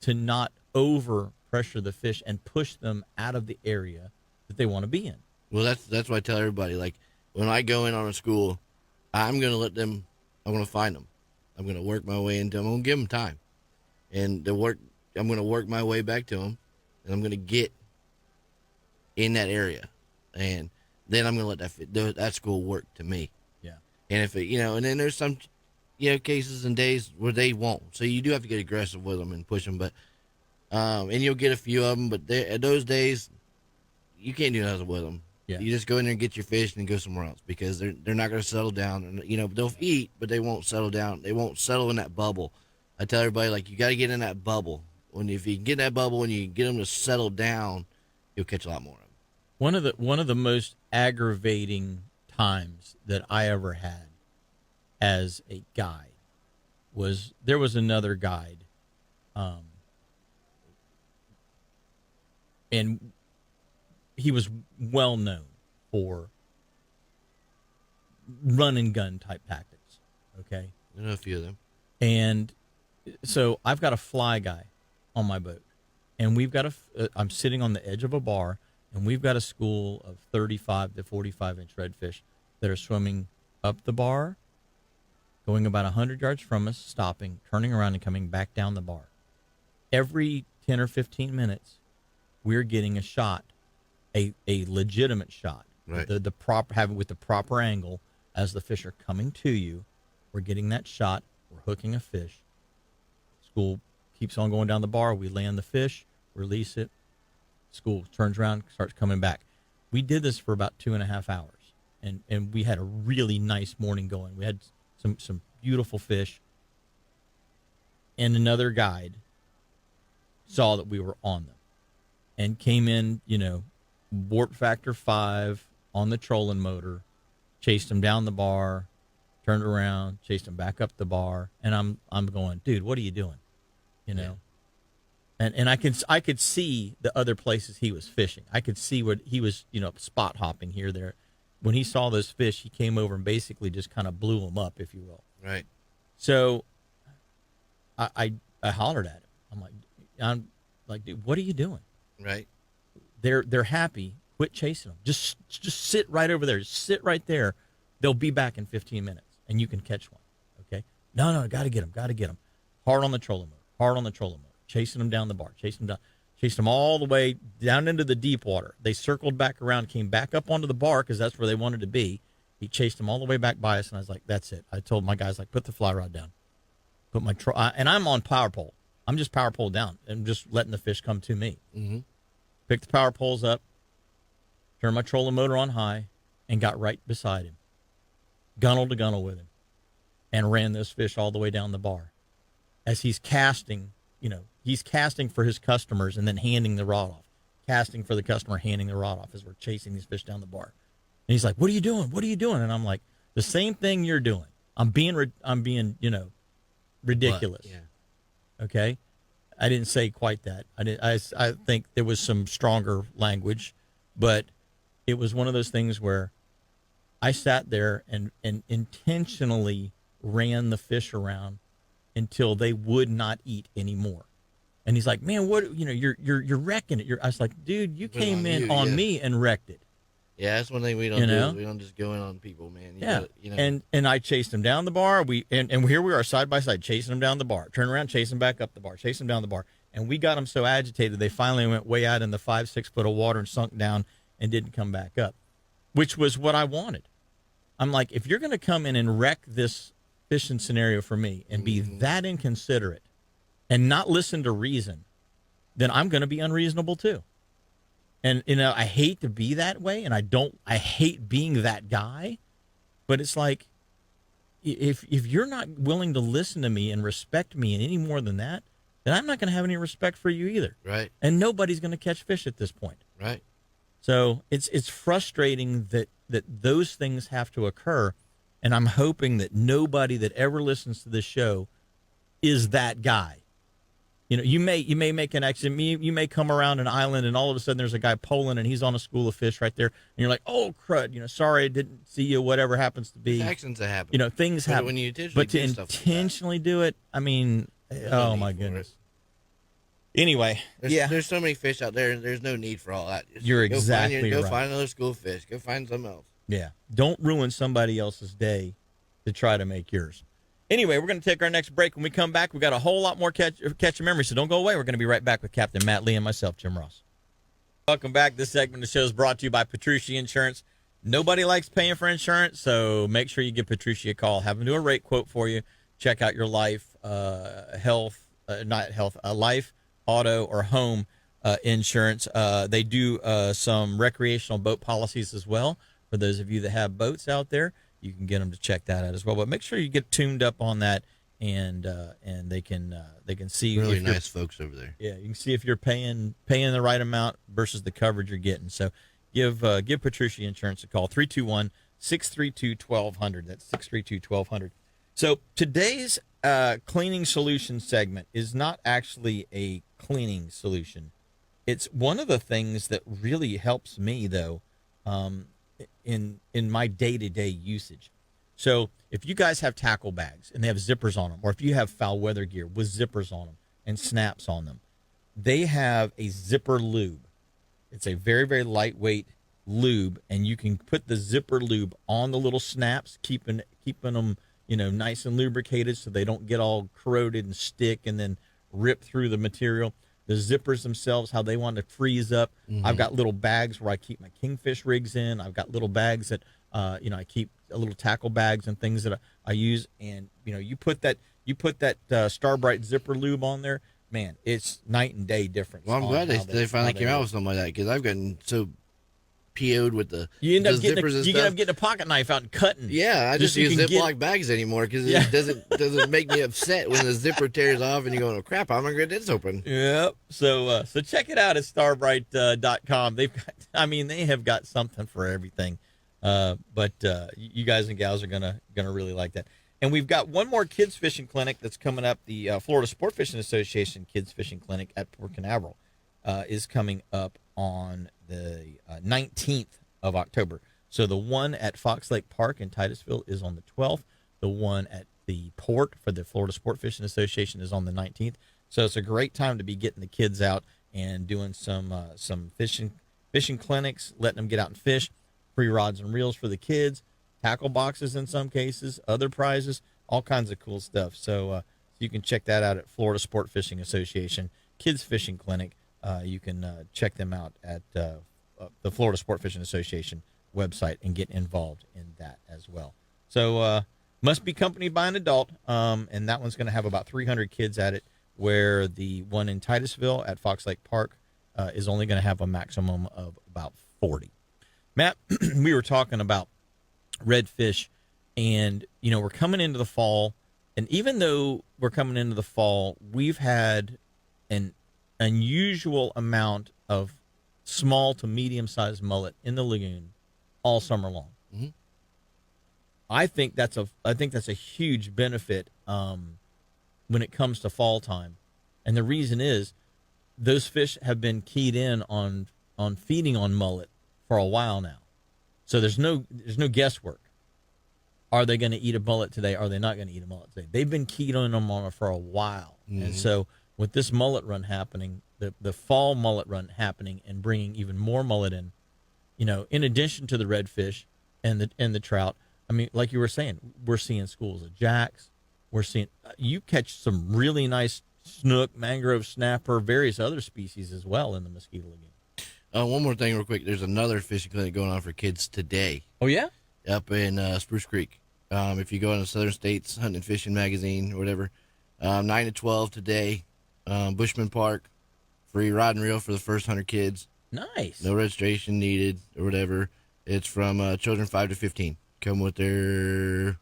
to not over pressure the fish and push them out of the area that they want to be in. Well, that's what I tell everybody. Like, when I go in on a school, I'm going to find them. I'm going to work my way into them. I'm going to give them time. And I'm going to work my way back to them, and I'm going to get in that area. And then I'm going to let that school work to me. Yeah. And if and then there's some, cases and days where they won't. So you do have to get aggressive with them and push them. But, and you'll get a few of them, but those days, you can't do nothing with them. Yeah. You just go in there and get your fish and go somewhere else, because they're not going to settle down. And, they'll eat, but they won't settle down. They won't settle in that bubble. I tell everybody, like, you got to get in that bubble. If you can get in that bubble and you get them to settle down, you'll catch a lot more of them. One of the most aggravating times that I ever had as a guide was, there was another guide, and he was well known for run and gun type tactics. Okay. I know a few of them. And so I've got a fly guy on my boat, and we've got I'm sitting on the edge of a bar, and we've got a school of 35 to 45 inch redfish that are swimming up the bar, going about 100 yards from us, stopping, turning around, and coming back down the bar. Every 10 or 15 minutes, we're getting a shot, a legitimate shot, right? The proper, with the proper angle as the fish are coming to you. We're getting that shot. We're hooking a fish. School keeps on going down the bar. We land the fish, release it. School turns around, starts coming back. We did this for about 2.5 hours, and we had a really nice morning going. We had some beautiful fish, and another guide saw that we were on them and came in, warp factor 5 on the trolling motor, chased them down the bar, turned around, chased them back up the bar, and I'm going, dude, what are you doing? Yeah. And I could see the other places he was fishing. I could see what he was, spot hopping here, there. When he saw those fish, he came over and basically just kind of blew them up, if you will. Right. So I hollered at him. I'm like, dude, what are you doing? Right. They're happy. Quit chasing them. Just sit right over there. Just sit right there. They'll be back in 15 minutes, and you can catch one. Okay? No, got to get them. Hard on the trolling motor. Chasing them down the bar. Chasing them all the way down into the deep water. They circled back around, came back up onto the bar because that's where they wanted to be. He chased them all the way back by us, and I was like, that's it. I told my guys, like, put the fly rod down. Put my and I'm on power pole. I'm just power pole down and just letting the fish come to me. Mm-hmm. Picked the power poles up, turned my trolling motor on high, and got right beside him. Gunnel to gunnel with him, and ran those fish all the way down the bar. As he's casting, he's casting for his customers and then handing the rod off. Casting for the customer, handing the rod off as we're chasing these fish down the bar. And he's like, "What are you doing? What are you doing?" And I'm like, "The same thing you're doing. I'm being, ridiculous." But, yeah. Okay, I didn't say quite that. I think there was some stronger language, but it was one of those things where I sat there and intentionally ran the fish around until they would not eat anymore. And he's like, "Man, what? You're wrecking it." I was like, "Dude, you came in on me and wrecked it." Yeah, that's one thing we don't do. We don't just go in on people, man. And I chased him down the bar. And here we are side by side chasing him down the bar. Turn around, chase him back up the bar, chase him down the bar. And we got them so agitated they finally went way out in the 5-6 foot of water and sunk down and didn't come back up, which was what I wanted. I'm like, if you're going to come in and wreck this fishing scenario for me and be that inconsiderate and not listen to reason, then I'm going to be unreasonable too. And, I hate to be that way, and I hate being that guy, but it's like, if you're not willing to listen to me and respect me any more than that, then I'm not going to have any respect for you either. Right. And nobody's going to catch fish at this point. Right. So it's frustrating that those things have to occur, and I'm hoping that nobody that ever listens to this show is that guy. You may make an accident. You may come around an island and all of a sudden there's a guy poling and he's on a school of fish right there, and you're like, "Oh crud! Sorry I didn't see you." Whatever happens to be, accidents that happen. Things but happen. When you but to intentionally do it, I mean, oh my goodness. Anyway, there's so many fish out there, and there's no need for all that. You're exactly right. Go find another school of fish. Go find something else. Yeah, don't ruin somebody else's day to try to make yours. Anyway, we're going to take our next break. When we come back, we got a whole lot more catch your memory, so don't go away. We're going to be right back with Captain Matt Lee and myself, Jim Ross. Welcome back. This segment of the show is brought to you by Petrucci Insurance. Nobody likes paying for insurance, so make sure you give Petrucci a call. Have them do a rate quote for you. Check out your life, life, auto, or home insurance. They do some recreational boat policies as well. For those of you that have boats out there, you can get them to check that out as well. But make sure you get tuned up on that, and they can see really nice folks over there. Yeah, you can see if you're paying the right amount versus the coverage you're getting. So give Petrucci Insurance a call, 321-632-1200. That's 632-1200. So today's cleaning solution segment is not actually a cleaning solution. It's one of the things that really helps me though. In my day-to-day usage. So if you guys have tackle bags and they have zippers on them, or if you have foul weather gear with zippers on them and snaps on them, they have a zipper lube. It's a very, very lightweight lube, and you can put the zipper lube on the little snaps, keeping them nice and lubricated so they don't get all corroded and stick and then rip through the material. The zippers themselves, how they want to freeze up. Mm-hmm. I've got little bags where I keep my kingfish rigs in. I've got little bags that, I keep little tackle bags and things that I use. And, you put that Starbright zipper lube on there, man, it's night and day difference. Well, I'm glad they finally came out with something like that, because I've gotten so PO'd with the you end up zippers and you stuff. end up getting a pocket knife out and cutting. Yeah, I just use Ziploc bags anymore because it doesn't make me upset when the zipper tears off and you go, "Oh crap, I'm gonna get this open." Yep. So check it out at starbright.com. They have got something for everything. But you guys and gals are gonna really like that. And we've got one more kids fishing clinic that's coming up. The Florida Sport Fishing Association Kids Fishing Clinic at Port Canaveral is coming up on the 19th of October. So the one at Fox Lake Park in Titusville is on the 12th. The one at the port for the Florida Sport Fishing Association is on the 19th. So it's a great time to be getting the kids out and doing some fishing clinics, letting them get out and fish, free rods and reels for the kids, tackle boxes in some cases, other prizes, all kinds of cool stuff. So you can check that out at Florida Sport Fishing Association Kids Fishing Clinic. You can check them out at the Florida Sport Fishing Association website and get involved in that as well. So must be accompanied by an adult, and that one's going to have about 300 kids at it, where the one in Titusville at Fox Lake Park is only going to have a maximum of about 40. Matt, we were talking about redfish, and, you know, we're coming into the fall, and even though we're coming into the fall, we've had an unusual amount of small to medium-sized mullet in the lagoon all summer long. Mm-hmm. I think that's a huge benefit when it comes to fall time, and the reason is those fish have been keyed in on feeding on mullet for a while now, so there's no guesswork. Are they going to eat a mullet today? Are they not going to eat a mullet today? They've been keyed on them on it for a while, mm-hmm. And so with this mullet run happening, the fall mullet run happening, and bringing even more mullet in, you know, in addition to the redfish and the trout. I mean, like you were saying, we're seeing schools of jacks. We're seeing you catch some really nice snook, mangrove snapper, various other species as well in the Mosquito Lagoon. One more thing real quick. There's another fishing clinic going on for kids today. Oh, yeah? Up in Spruce Creek. If you go on the Southern States Hunting and Fishing Magazine or whatever, 9 to 12 today, Bushman Park, free rod and reel for the first 100 kids. Nice. No registration needed or whatever. It's from children 5 to 15. Come with their...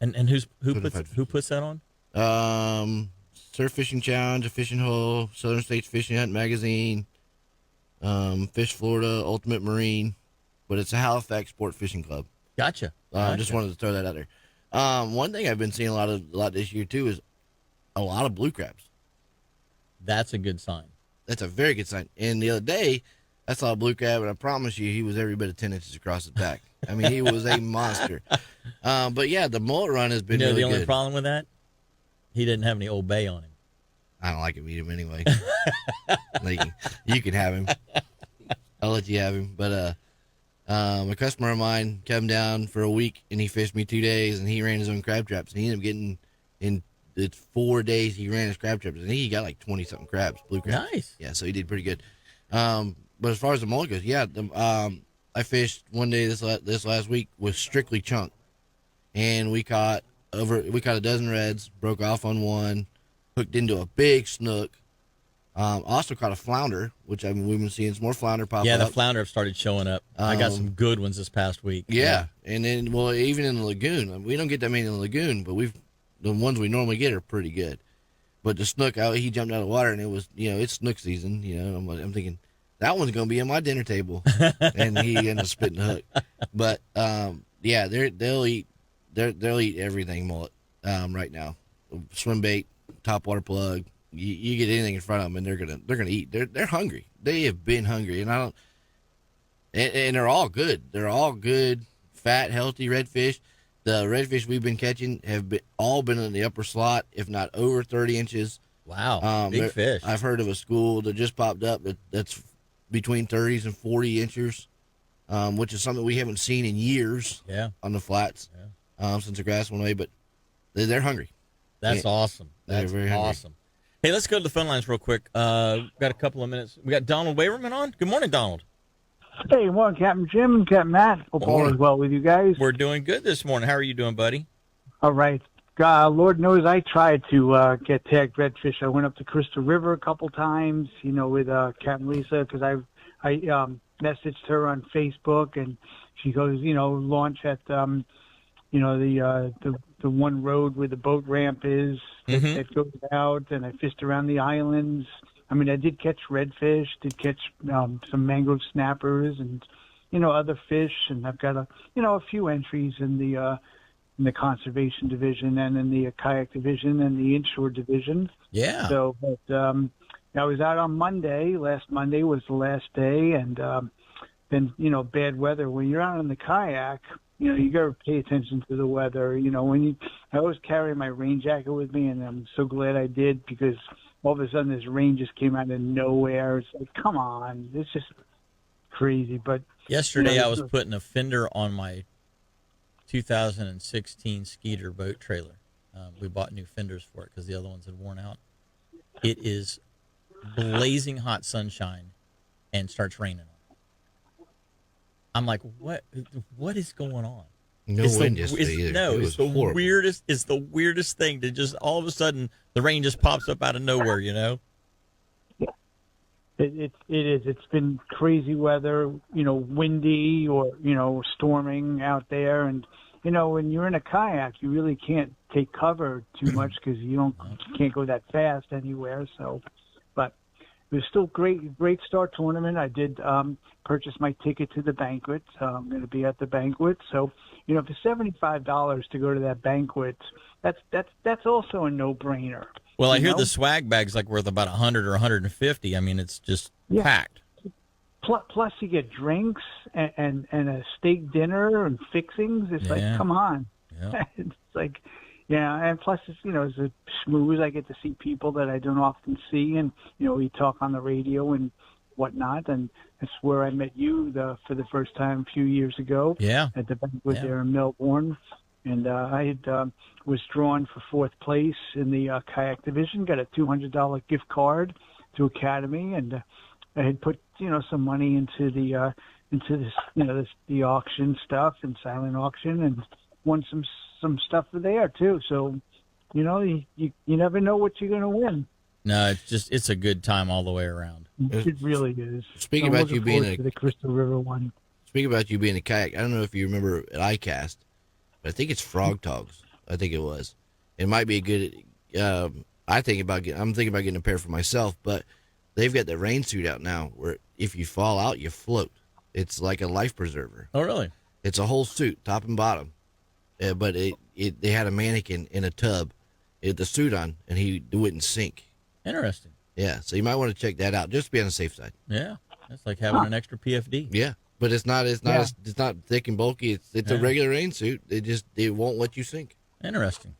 And who puts that on? Surf Fishing Challenge, A Fishing Hole, Southern States Fishing Hunt Magazine, Fish Florida, Ultimate Marine, but it's a Halifax Sport Fishing Club. Gotcha. Just wanted to throw that out there. One thing I've been seeing a lot this year too is a lot of blue crabs. That's a good sign. That's a very good sign. And the other day, I saw a blue crab, and I promise you, he was every bit of 10 inches across his back. I mean, he was a monster. But yeah, the mullet run has been really good. The only problem with that? He didn't have any Old Bay on him. I don't like to eat him anyway. Like, you can have him. I'll let you have him. But a customer of mine came down for a week, and he fished me 2 days, and he ran his own crab traps. And he ended up getting, in 4 days, he ran his crab traps, and he got like 20-something crabs, blue crabs. Nice. Yeah, so he did pretty good. But as far as the mullet goes, yeah, I fished one day this last week with strictly chunk, and we caught a dozen reds, broke off on one, hooked into a big snook. Also caught a flounder, which we've been seeing some more flounder pop up. Yeah, the flounder have started showing up. I got some good ones this past week. Yeah, and then even in the lagoon, we don't get that many in the lagoon, but the ones we normally get are pretty good. But the snook, he jumped out of the water, and it was, it's snook season. I'm thinking that one's gonna be on my dinner table, and he ended up spitting the hook. But yeah, they'll eat everything mullet right now. Swim bait, topwater plug. You get anything in front of them, and they're gonna eat. They're hungry. They have been hungry, and they're all good. They're all good, fat, healthy redfish. The redfish we've been catching have all been in the upper slot, if not over 30 inches. Wow, big fish. I've heard of a school that just popped up that's between 30s and 40 inches, which is something we haven't seen in years. Yeah. On the flats, since the grass went away. But they're hungry. That's awesome. That's very awesome. Hey, let's go to the phone lines real quick. Got a couple of minutes. We got Donald Waverman on. Good morning, Donald. Hey, morning, Captain Jim and Captain Matt. Hope all is well with you guys. We're doing good this morning. How are you doing, buddy? All right. Lord knows I tried to get tagged redfish. I went up to Crystal River a couple times, with Captain Lisa, because I messaged her on Facebook, and she goes, launch at the one road where the boat ramp is that goes out, and I fished around the islands. I mean, I did catch redfish, did catch some mangrove snappers, and other fish, and I've got a few entries in the conservation division and in the kayak division and the inshore division. Yeah. So, but I was out on Monday. Last Monday was the last day, and then bad weather. When you're out on the kayak, you got to pay attention to the weather. I always carry my rain jacket with me, and I'm so glad I did, because all of a sudden this rain just came out of nowhere. It's like, come on, it's just crazy. But yesterday I was putting a fender on my 2016 Skeeter boat trailer. We bought new fenders for it because the other ones had worn out. It is blazing hot sunshine and starts raining. I'm like, what is going on? No wind yesterday either. No, it's the horrible. weirdest. It's the weirdest thing to just all of a sudden the rain just pops up out of nowhere. Yeah, it is. It's been crazy weather. Windy or storming out there, and when you're in a kayak, you really can't take cover too much because you can't go that fast anywhere. So, but it was still great start tournament. I did purchase my ticket to the banquet. I'm going to be at the banquet. So, for $75 to go to that banquet, that's also a no-brainer. Well, I hear the swag bag's like worth about $100 or $150. I mean, it's just packed. Plus, you get drinks and a steak dinner and fixings. It's like, come on. Yeah. It's like, and plus, it's, it's a schmooze. I get to see people that I don't often see, and, we talk on the radio and whatnot, and that's where I met you for the first time a few years ago. Yeah. At the banquet there in Melbourne. And I had was drawn for fourth place in the kayak division, got a $200 gift card to Academy, and I had put some money into the auction stuff and silent auction, and won some stuff there too. So you never know what you're going to win. No, it's a good time all the way around. It really is. Speaking about you being the Crystal River one. Speaking about you being a kayak, I don't know if you remember at ICAST, but I think it's Frog Togs. I think it was. It might be a good. I'm thinking about getting a pair for myself, but they've got the rain suit out now where if you fall out, you float. It's like a life preserver. Oh, really? It's a whole suit, top and bottom. But they had a mannequin in a tub, the suit on, and he wouldn't sink. Interesting. Yeah, so you might want to check that out just to be on the safe side. Yeah, that's like having an extra PFD. Yeah, but it's not thick and bulky. It's a regular rain suit. They won't let you sink. Interesting.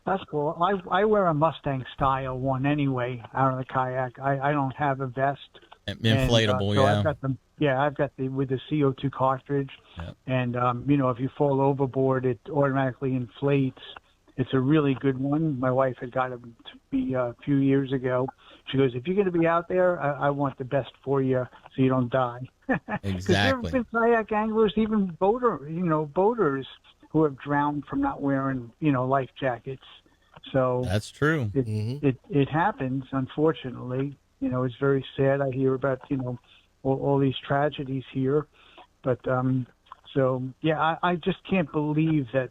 That's cool. I wear a Mustang style one anyway out on the kayak. I don't have a vest. Inflatable, so yeah. I've got the with the CO2 cartridge, yep. And if you fall overboard, it automatically inflates. It's a really good one. My wife had got it to me a few years ago. She goes, if you're going to be out there, I want the best for you so you don't die. Exactly. There have been kayak anglers, even boaters who have drowned from not wearing, life jackets. So that's true. It happens, unfortunately. It's very sad. I hear about, all these tragedies here. But, I just can't believe that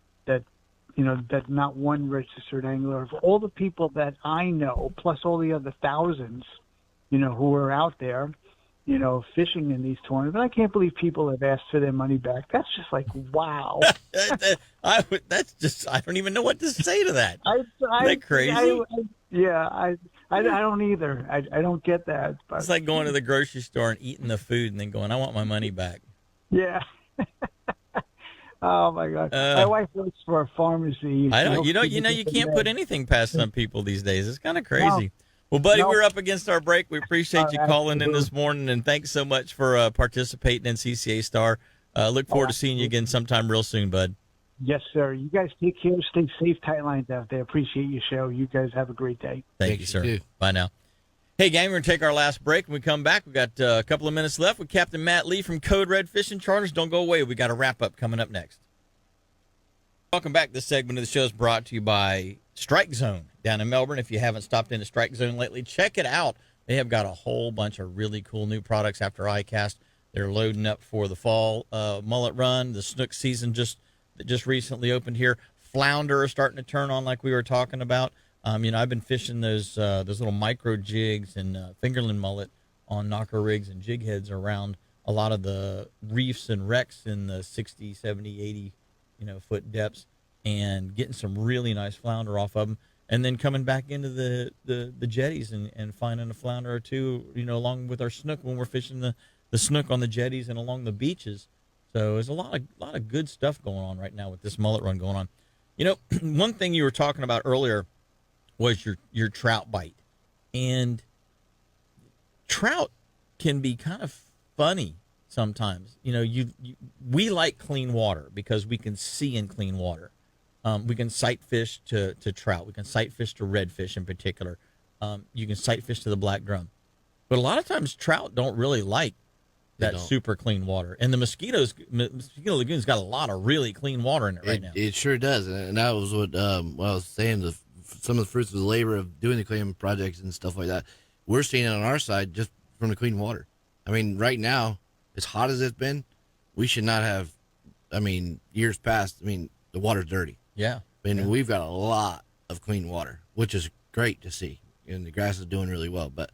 not one registered angler of all the people that I know, plus all the other thousands, who are out there, fishing in these tournaments. I can't believe people have asked for their money back. That's just like, wow. I don't even know what to say to that. Isn't that crazy? I don't either. I don't get that. But. It's like going to the grocery store and eating the food and then going, I want my money back. Yeah. Oh my God! My wife works for a pharmacy. I don't. You can't put anything past some people these days. It's kind of crazy. No. Well, buddy, we're up against our break. We appreciate you calling in this morning, and thanks so much for participating in CCA Star. Look forward to seeing you again sometime real soon, bud. Yes, sir. You guys take care. Stay safe. Tight lines out there. Appreciate your show. You guys have a great day. Thank you, sir. Bye now. Hey, gang, we're going to take our last break. When we come back, we got a couple of minutes left with Captain Matt Lee from Code Red Fishing Charters. Don't go away. We got a wrap-up coming up next. Welcome back. This segment of the show is brought to you by Strike Zone down in Melbourne. If you haven't stopped into Strike Zone lately, check it out. They have got a whole bunch of really cool new products after ICAST. They're loading up for the fall mullet run. The snook season just recently opened here. Flounder are starting to turn on like we were talking about. I've been fishing those little micro jigs and fingerling mullet on knocker rigs and jig heads around a lot of the reefs and wrecks in the 60, 70, 80, foot depths, and getting some really nice flounder off of them. And then coming back into the jetties and finding a flounder or two, along with our snook when we're fishing the snook on the jetties and along the beaches. So there's a lot of good stuff going on right now with this mullet run going on. One thing you were talking about earlier was your trout bite. And trout can be kind of funny sometimes. We like clean water because we can see in clean water. We can sight fish to trout. We can sight fish to redfish in particular. You can sight fish to the black drum. But a lot of times trout don't really like that super clean water. And the Mosquito Lagoon's got a lot of really clean water in it right now. It sure does. And that was what I was saying, some of the fruits of the labor of doing the cleaning projects and stuff like that. We're seeing it on our side just from the clean water. I mean, right now, as hot as it's been, we should not have, years past, the water's dirty. Yeah. We've got a lot of clean water, which is great to see. And the grass is doing really well. But,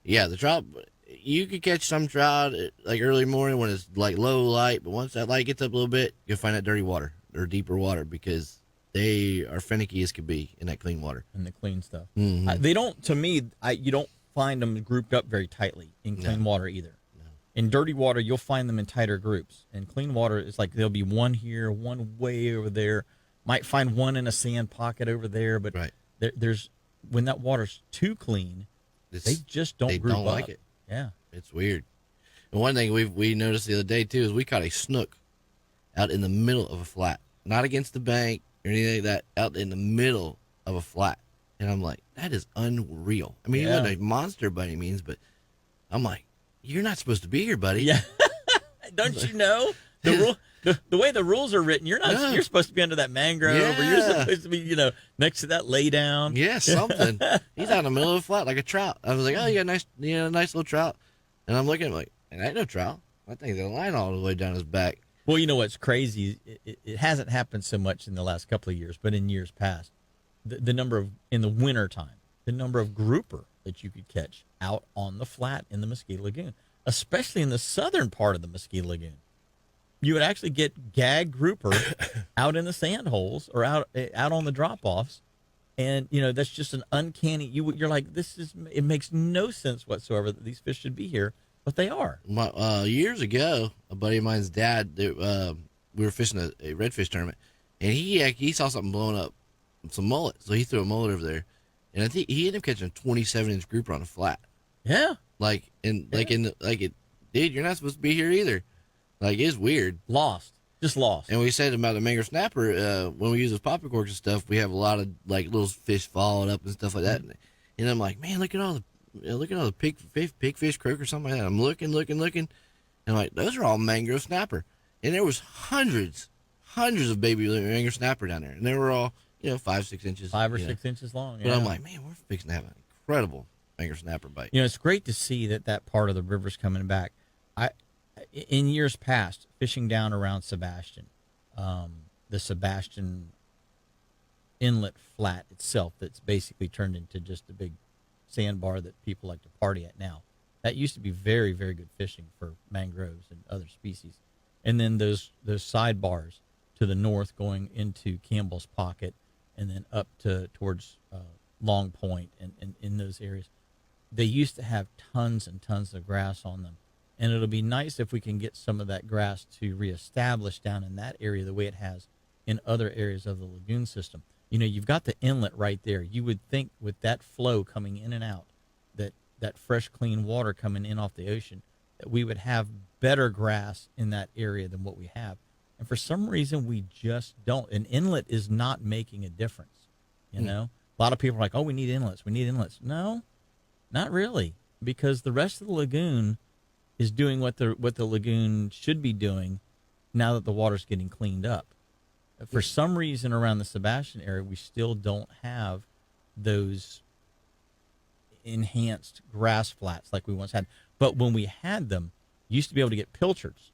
yeah, the trout, you could catch some trout like early morning when it's like low light. But once that light gets up a little bit, you'll find that dirty water or deeper water because they are finicky as could be in that clean water. And the clean stuff. Mm-hmm. They don't, to me, you don't find them grouped up very tightly in clean water either. No. In dirty water, you'll find them in tighter groups. In clean water, it's like there'll be one here, one way over there. Might find one in a sand pocket over there, but right. there's when that water's too clean, they just don't group up. Like it. Yeah, it's weird. And one thing we noticed the other day too is we caught a snook out in the middle of a flat, not against the bank or anything like that, out in the middle of a flat. And I'm like, that is unreal. He wasn't a monster by any means, but I'm like, you're not supposed to be here, buddy. Yeah, don't you know the way the rules are written? You're not. Yeah. You're supposed to be under that mangrove, or you're supposed to be, next to that lay down. Yeah, something. He's out in the middle of a flat like a trout. I was like, oh, you got a nice little trout. And I'm looking, like, and I ain't no trout. I think the line all the way down his back. Well, what's crazy? It hasn't happened so much in the last couple of years, but in years past, the number of in the winter time, the number of grouper that you could catch out on the flat in the Mosquito Lagoon, especially in the southern part of the Mosquito Lagoon. You would actually get gag grouper out in the sand holes or out on the drop-offs, and that's just an uncanny. You're like, it makes no sense whatsoever that these fish should be here, but they are. Years ago, a buddy of mine's dad, we were fishing a redfish tournament, and he saw something blowing up, some mullet, so he threw a mullet over there, and I think he ended up catching a 27-inch grouper on a flat. Yeah, dude, you're not supposed to be here either. Like, it's weird. Just lost. And we said about the mangrove snapper, when we use those popping corks and stuff, we have a lot of like little fish falling up and stuff like that. And I'm like, man, look at all the pigfish, croak or something like that. I'm looking, and I'm like, those are all mangrove snapper. And there was hundreds of baby mangrove snapper down there, and they were all 5-6 inches, 5 or 6 inches long. But I'm like, man, we're fixing to have an incredible mangrove snapper bite. It's great to see that part of the river's coming back. In years past, fishing down around Sebastian, the Sebastian inlet flat itself that's basically turned into just a big sandbar that people like to party at now. That used to be very, very good fishing for mangroves and other species. And then those sidebars to the north going into Campbell's Pocket and then up towards Long Point and in those areas, they used to have tons and tons of grass on them. And it'll be nice if we can get some of that grass to reestablish down in that area the way it has in other areas of the lagoon system. You've got the inlet right there. You would think with that flow coming in and out, that fresh, clean water coming in off the ocean, that we would have better grass in that area than what we have. And for some reason, we just don't. An inlet is not making a difference. A lot of people are like, oh, we need inlets. No, not really, because the rest of the lagoon is doing what the lagoon should be doing now that the water's getting cleaned up. For some reason around the Sebastian area, we still don't have those enhanced grass flats like we once had. But when we had them, you used to be able to get pilchards.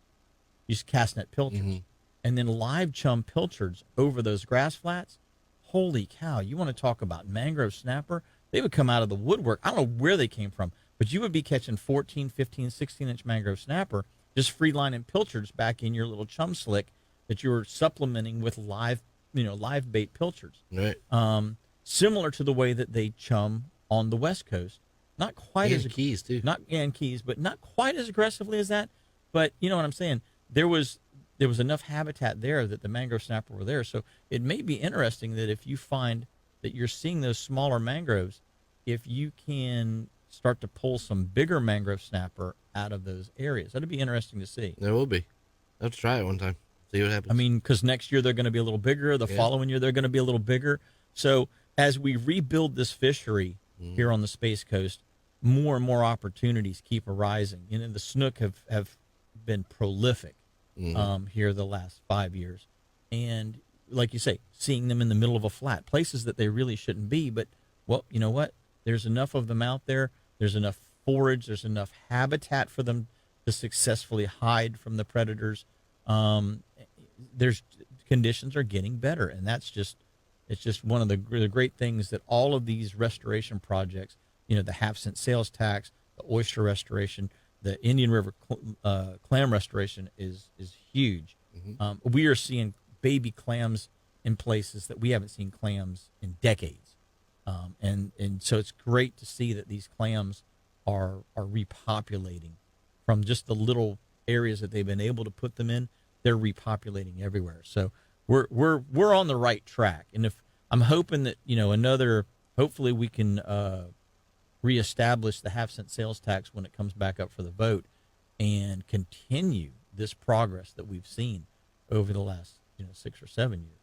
You used to cast net pilchards. And then live chum pilchards over those grass flats. Holy cow, you want to talk about mangrove snapper? They would come out of the woodwork. I don't know where they came from. But you would be catching 14, 15, 16-inch mangrove snapper just free line and pilchards back in your little chum slick that you were supplementing with live bait pilchards. Right. Similar to the way that they chum on the West Coast. Not quite And as Keys too. and Keys, but not quite as aggressively as that. But you know what I'm saying? There was enough habitat there that the mangrove snapper were there. So it may be interesting that if you find that you're seeing those smaller mangroves, if you can start to pull some bigger mangrove snapper out of those areas, that'd be interesting to see. There will be. Let's try it one time. See what happens. I mean, because next year they're going to be a little bigger. The following year they're going to be a little bigger. So as we rebuild this fishery here on the Space Coast, more and more opportunities keep arising. You know, the snook have been prolific here the last 5 years. And like you say, seeing them in the middle of a flat, places that they really shouldn't be. But, well, you know what? There's enough of them out there. There's enough forage. There's enough habitat for them to successfully hide from the predators. There's conditions are getting better, and it's just one of the great things that all of these restoration projects, you know, the half-cent sales tax, the oyster restoration, the Indian River clam restoration is huge. We are seeing baby clams in places that we haven't seen clams in decades, and so it's great to see that these clams are repopulating from just the little areas that they've been able to put them in. They're repopulating everywhere. So we're on the right track. And if I'm hoping that, you know, hopefully we can reestablish the half-cent sales tax when it comes back up for the vote and continue this progress that we've seen over the last, 6 or 7 years.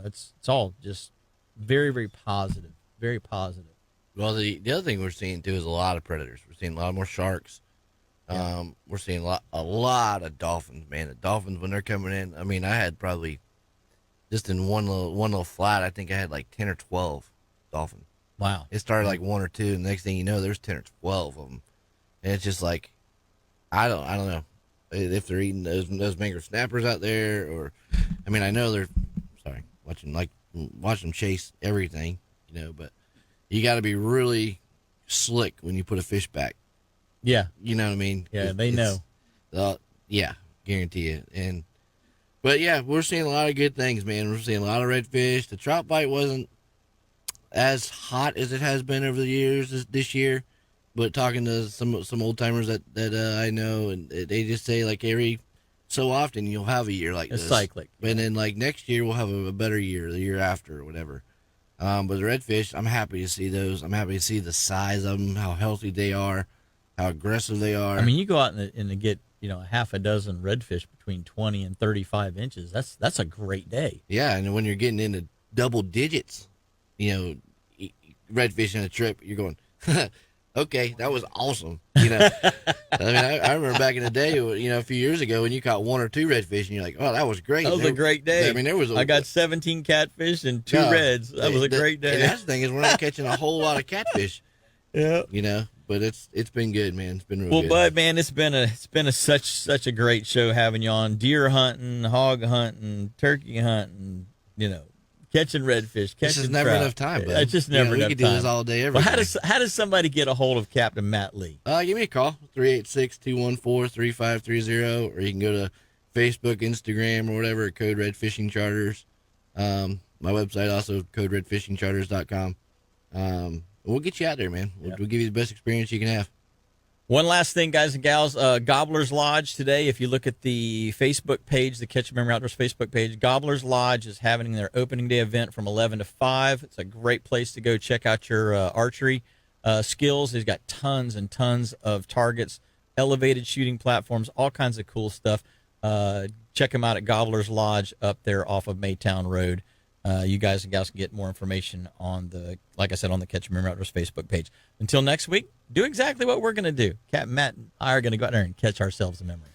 It's all just very, very positive, very positive. Well, the other thing we're seeing too is a lot of predators. We're seeing a lot more sharks. We're seeing a lot of dolphins, man. The dolphins, when they're coming in, I mean, I had probably just in one little flat, I think I had like 10 or 12 dolphins. Wow. It started like 1 or 2, and the next thing you know, there's 10 or 12 of them. And it's just like, I don't know if they're eating those mangrove snappers out there, or, I mean, I know they're, watching them chase everything, but you got to be really slick when you put a fish back. Yeah. You know what I mean? Yeah, they know. Yeah, guarantee it. But yeah, we're seeing a lot of good things, man. We're seeing a lot of redfish. The trout bite wasn't as hot as it has been over the years this year, but talking to some old timers that I know, and they just say like every so often you'll have a year like it's this. cyclic. And then like next year we'll have a better year, the year after or whatever. But the redfish, I'm happy to see those. I'm happy to see the size of them, how healthy they are, how aggressive they are. I mean, you go out and get, a half a dozen redfish between 20 and 35 inches. That's a great day. Yeah, and when you're getting into double digits, redfish in a trip, you're going, okay, that was awesome. I mean, I remember back in the day, a few years ago when you caught 1 or 2 redfish and you're like, oh, that was great. That was a great day. I mean, I got 17 catfish and 2 reds. That was a great day. And that's the thing is we're not catching a whole lot of catfish. Yeah. But it's been good, man. It's been real good. Well, Bud, man, it's been such a great show having you on. Deer hunting, hog hunting, turkey hunting, catching redfish, catching This is never trout. enough time, bud. It's just never enough time. We could do this all day, every day. day. How does somebody get a hold of Captain Matt Lee? Give me a call, 386-214-3530, or you can go to Facebook, Instagram, or whatever, at Code Red Fishing Charters. My website also, CodeRedFishingCharters.com. We'll get you out there, man. We'll give you the best experience you can have. One last thing, guys and gals, Gobbler's Lodge today. If you look at the Facebook page, the Catch Memory Outdoors Facebook page, Gobbler's Lodge is having their opening day event from 11 to 5. It's a great place to go check out your archery skills. They've got tons and tons of targets, elevated shooting platforms, all kinds of cool stuff. Check them out at Gobbler's Lodge up there off of Maytown Road. You guys and gals can get more information on the Catch Memory Outdoors Facebook page. Until next week, do exactly what we're going to do. Captain Matt and I are going to go out there and catch ourselves a memory.